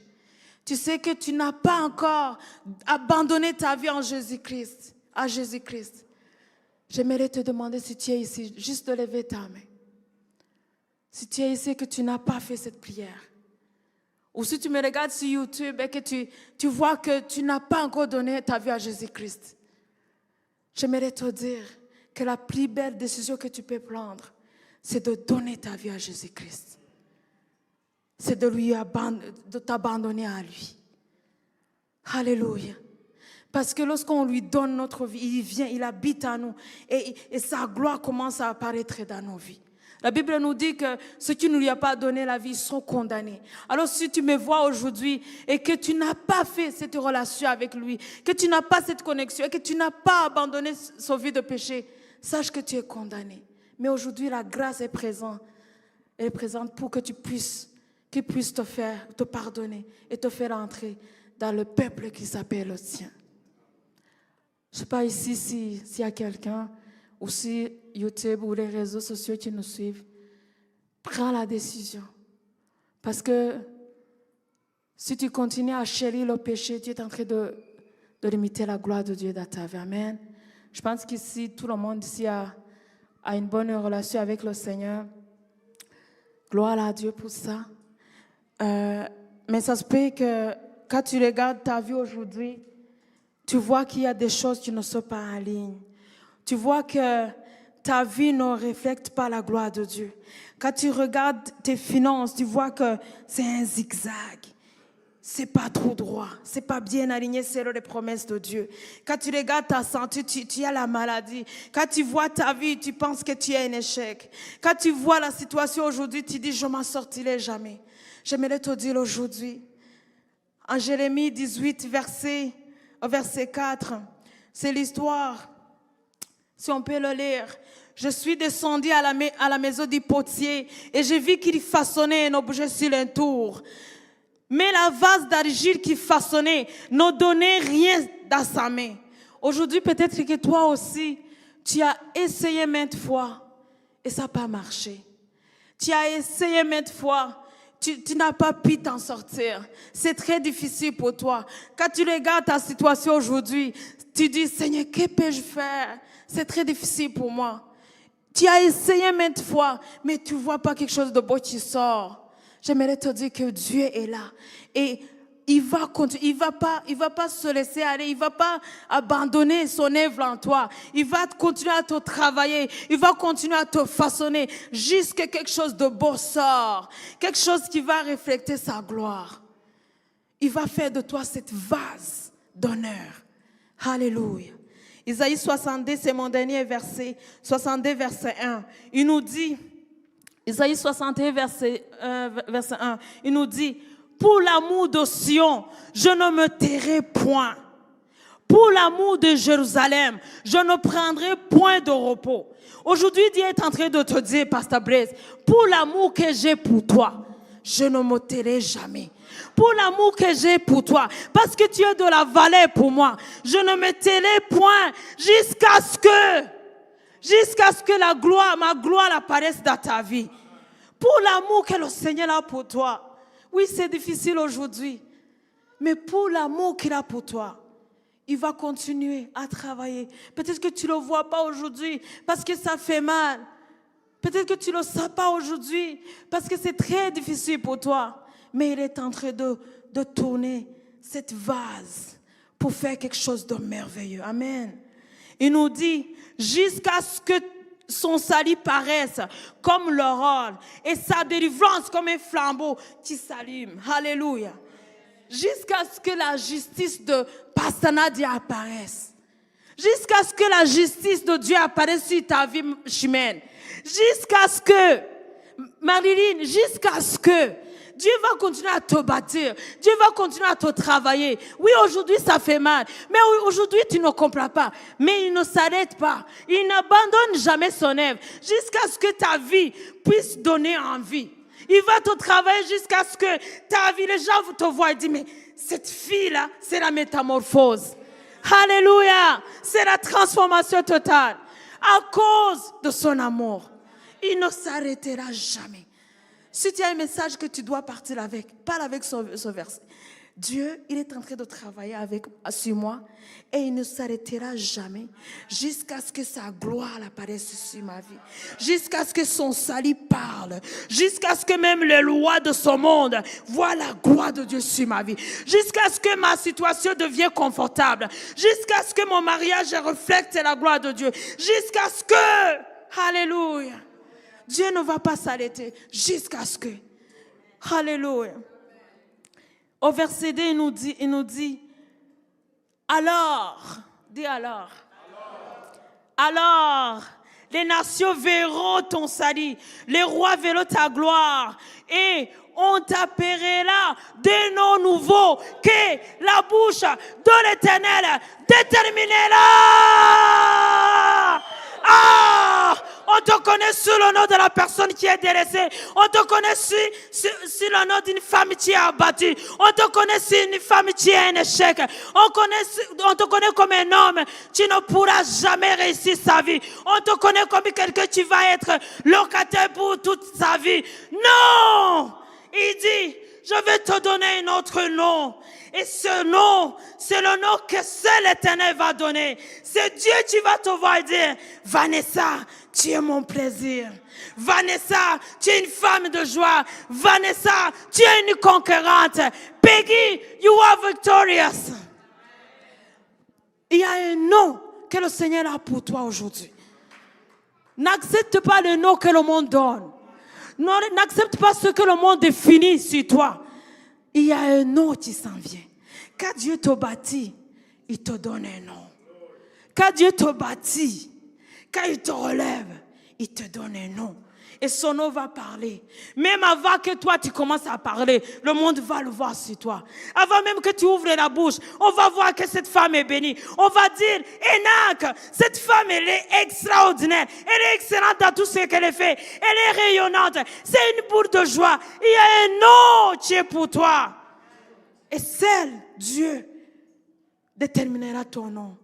Tu sais que tu n'as pas encore abandonné ta vie en Jésus-Christ, à Jésus-Christ. J'aimerais te demander si tu es ici, juste de lever ta main. Si tu es ici et que tu n'as pas fait cette prière. Ou si tu me regardes sur YouTube et que tu vois que tu n'as pas encore donné ta vie à Jésus-Christ, j'aimerais te dire que la plus belle décision que tu peux prendre, c'est de donner ta vie à Jésus-Christ. C'est de t'abandonner à lui. Alléluia. Parce que lorsqu'on lui donne notre vie, il vient, il habite en nous et sa gloire commence à apparaître dans nos vies. La Bible nous dit que ceux qui ne lui ont pas donné la vie sont condamnés. Alors si tu me vois aujourd'hui et que tu n'as pas fait cette relation avec lui, que tu n'as pas cette connexion et que tu n'as pas abandonné sa vie de péché, sache que tu es condamné. Mais aujourd'hui, la grâce est présente. Elle est présente pour que qu'il puisse te pardonner et te faire entrer dans le peuple qui s'appelle le sien. Je ne sais pas ici s'il y a quelqu'un ou si YouTube ou les réseaux sociaux qui nous suivent, prends la décision. Parce que si tu continues à chérir le péché, tu es en train de limiter la gloire de Dieu dans ta vie. Amen. Je pense qu'ici, tout le monde ici a une bonne relation avec le Seigneur. Gloire à Dieu pour ça. Mais ça se peut que quand tu regardes ta vie aujourd'hui, tu vois qu'il y a des choses qui ne sont pas en ligne. Tu vois que ta vie ne reflète pas la gloire de Dieu. Quand tu regardes tes finances, tu vois que c'est un zigzag. c'est pas trop droit, c'est pas bien aligné selon les promesses de Dieu. Quand tu regardes ta santé, tu as la maladie. Quand tu vois ta vie, tu penses que tu es un échec. Quand tu vois la situation aujourd'hui, tu dis, je m'en sortirai jamais. J'aimerais te dire aujourd'hui, en Jérémie 18, verset 4, c'est l'histoire, si on peut le lire. Je suis descendu à la maison du potier et j'ai vu qu'il façonnait un objet sur un tour. Mais la vase d'argile qu'il façonnait ne donnait rien dans sa main. Aujourd'hui, peut-être que toi aussi, tu as essayé maintes fois et ça n'a pas marché. Tu as essayé maintes fois, tu n'as pas pu t'en sortir. C'est très difficile pour toi. Quand tu regardes ta situation aujourd'hui, tu dis, Seigneur, que peux-je faire? C'est très difficile pour moi. Tu as essayé maintes fois, mais tu ne vois pas quelque chose de beau qui sort. J'aimerais te dire que Dieu est là et il va continuer, il va pas se laisser aller, il va pas abandonner son œuvre en toi. Il va continuer à te travailler, il va continuer à te façonner jusqu'à quelque chose de beau sort, quelque chose qui va refléter sa gloire. Il va faire de toi cette vase d'honneur. Alléluia. Isaïe 62, c'est mon dernier verset, 62 verset 1. Il nous dit, Isaïe 61, verset 1, il nous dit, pour l'amour de Sion, je ne me tairai point. Pour l'amour de Jérusalem, je ne prendrai point de repos. Aujourd'hui, Dieu est en train de te dire, Pasteur Blaise, pour l'amour que j'ai pour toi, je ne me tairai jamais. Pour l'amour que j'ai pour toi, parce que tu es de la valeur pour moi, je ne me tairai point jusqu'à ce que ma gloire apparaisse dans ta vie. Pour l'amour que le Seigneur a pour toi. Oui, c'est difficile aujourd'hui. Mais pour l'amour qu'il a pour toi, il va continuer à travailler. Peut-être que tu ne le vois pas aujourd'hui parce que ça fait mal. Peut-être que tu ne le sais pas aujourd'hui parce que c'est très difficile pour toi. Mais il est en train de tourner cette vase pour faire quelque chose de merveilleux. Amen. Il nous dit, jusqu'à ce que son salut paraisse comme l'aurore et sa délivrance comme un flambeau qui s'allume. Alléluia. Jusqu'à ce que la justice de Pastanadi apparaisse. Jusqu'à ce que la justice de Dieu apparaisse sur ta vie humaine. Jusqu'à ce que, Marilyn, jusqu'à ce que Dieu va continuer à te bâtir. Dieu va continuer à te travailler. Oui, aujourd'hui, ça fait mal. Mais aujourd'hui, tu ne comprends pas. Mais il ne s'arrête pas. Il n'abandonne jamais son œuvre jusqu'à ce que ta vie puisse donner envie. Il va te travailler jusqu'à ce que ta vie, les gens te voient et disent, mais cette fille-là, c'est la métamorphose. Alléluia. C'est la transformation totale. À cause de son amour, il ne s'arrêtera jamais. Si tu as un message que tu dois partir avec, parle avec ce verset. Dieu, il est en train de travailler sur moi et il ne s'arrêtera jamais jusqu'à ce que sa gloire apparaisse sur ma vie. Jusqu'à ce que son salut parle. Jusqu'à ce que même les lois de ce monde voient la gloire de Dieu sur ma vie. Jusqu'à ce que ma situation devienne confortable. Jusqu'à ce que mon mariage reflète la gloire de Dieu. Jusqu'à ce que, alléluia, Dieu ne va pas s'arrêter jusqu'à ce que, alléluia. Au verset 2, il nous dit, alors, dis alors, les nations verront ton salut, les rois verront ta gloire, et on t'appellera des noms nouveaux que la bouche de l'Éternel déterminera. Ah! On te connaît sur le nom de la personne qui est délaissée. On te connaît sur le nom d'une femme qui est abattue. On te connaît sur une femme qui est un échec. On te connaît comme un homme qui ne pourra jamais réussir sa vie. On te connaît comme quelqu'un qui va être locataire pour toute sa vie. Non! Il dit, je vais te donner un autre nom. Et ce nom, c'est le nom que seul l'Éternel va donner. C'est Dieu qui va te voir et dire, Vanessa, tu es mon plaisir. Vanessa, tu es une femme de joie. Vanessa, tu es une conquérante. Peggy, you are victorious. Il y a un nom que le Seigneur a pour toi aujourd'hui. N'accepte pas le nom que le monde donne. N'accepte pas ce que le monde définit sur toi. Il y a un nom qui s'en vient. Quand Dieu te bâtit, il te donne un nom. Quand Dieu te bâtit, quand il te relève, il te donne un nom. Et son nom va parler. Même avant que toi tu commences à parler, le monde va le voir sur toi. Avant même que tu ouvres la bouche, on va voir que cette femme est bénie. On va dire, Enoch, cette femme elle est extraordinaire. Elle est excellente dans tout ce qu'elle fait. Elle est rayonnante. C'est une boule de joie. Il y a un nom qui est pour toi. Et seul Dieu déterminera ton nom.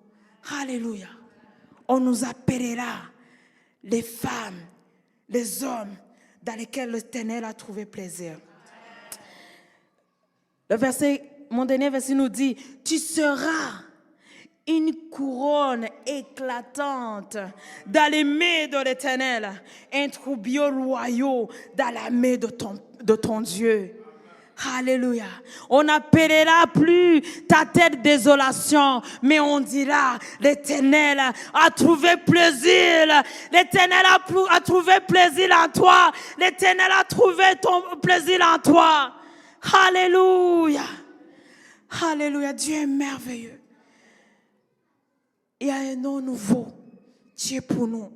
Alléluia. On nous appellera les femmes, les hommes dans lesquels l'Éternel a trouvé plaisir. Mon dernier verset nous dit, tu seras une couronne éclatante dans les mains de l'Éternel, un troupeau royaux dans la main de ton Dieu. Alléluia. On n'appellera plus ta tête désolation, mais on dira, l'Éternel a trouvé plaisir. L'Éternel a trouvé plaisir en toi. L'Éternel a trouvé ton plaisir en toi. Alléluia. Alléluia. Dieu est merveilleux. Il y a un nom nouveau. Dieu est pour nous.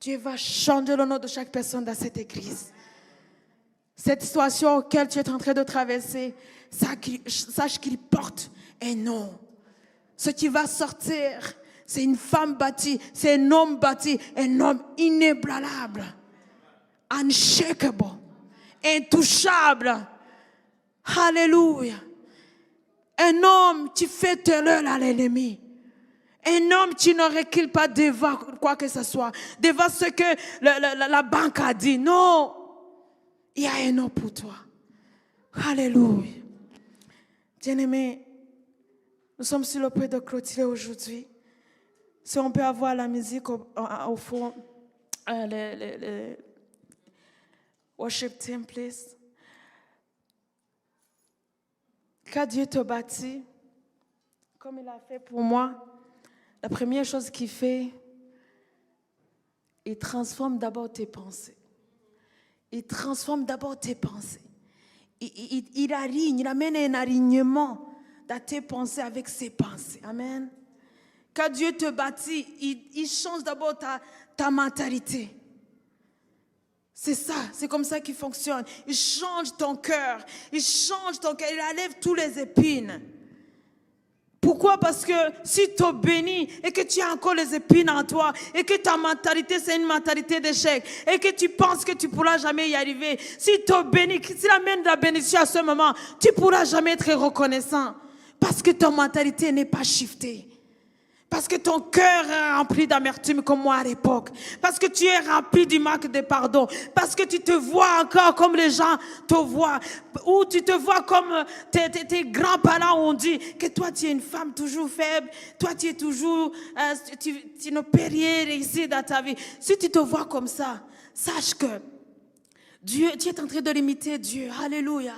Dieu va changer le nom de chaque personne dans cette église. Cette situation auquel tu es en train de traverser, sache qu'il porte un nom. Ce qui va sortir, c'est une femme bâtie, c'est un homme bâti, un homme inébranlable, unshakable, intouchable. Alléluia. Un homme qui fait terreur à l'ennemi. Un homme qui ne recule pas devant quoi que ce soit, devant ce que la banque a dit. Non. Il y a un nom pour toi. Alléluia. Bien-aimés, nous sommes sur le point de clôturer aujourd'hui. Si on peut avoir la musique au fond, le worship team, please. Quand Dieu te bâtit, comme il a fait pour moi, la première chose qu'il fait, il transforme d'abord tes pensées. Il transforme d'abord tes pensées. Il aligne, il amène un alignement dans tes pensées avec ses pensées. Amen. Quand Dieu te bâtit, il change d'abord ta mentalité. C'est ça, c'est comme ça qu'il fonctionne. Il change ton cœur. Il change ton cœur. Il enlève tous les épines. Pourquoi? Parce que si tu es béni et que tu as encore les épines en toi et que ta mentalité c'est une mentalité d'échec et que tu penses que tu ne pourras jamais y arriver, si tu es béni, si amène la bénédiction à ce moment, tu ne pourras jamais être reconnaissant parce que ta mentalité n'est pas shiftée. Parce que ton cœur est rempli d'amertume comme moi à l'époque. Parce que tu es rempli du manque de pardon. Parce que tu te vois encore comme les gens te voient. Ou tu te vois comme tes grands-parents ont dit que toi tu es une femme toujours faible. Toi tu es toujours... tu ne peux rien réussir dans ta vie. Si tu te vois comme ça, sache que Dieu, tu es en train de limiter Dieu. Alléluia.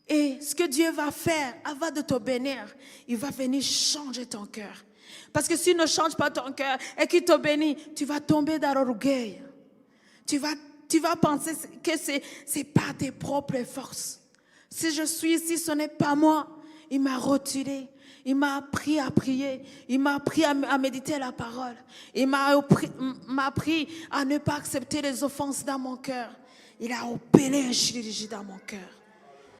Et ce que Dieu va faire avant de te bénir, il va venir changer ton cœur. Parce que s'il ne change pas ton cœur et qu'il te bénit, tu vas tomber dans l'orgueil. Tu vas penser que c'est par tes propres forces. Si je suis ici, ce n'est pas moi. Il m'a retiré. Il m'a appris à prier. Il m'a appris à méditer la parole. Il m'a appris à ne pas accepter les offenses dans mon cœur. Il a opéré un chirurgie dans mon cœur.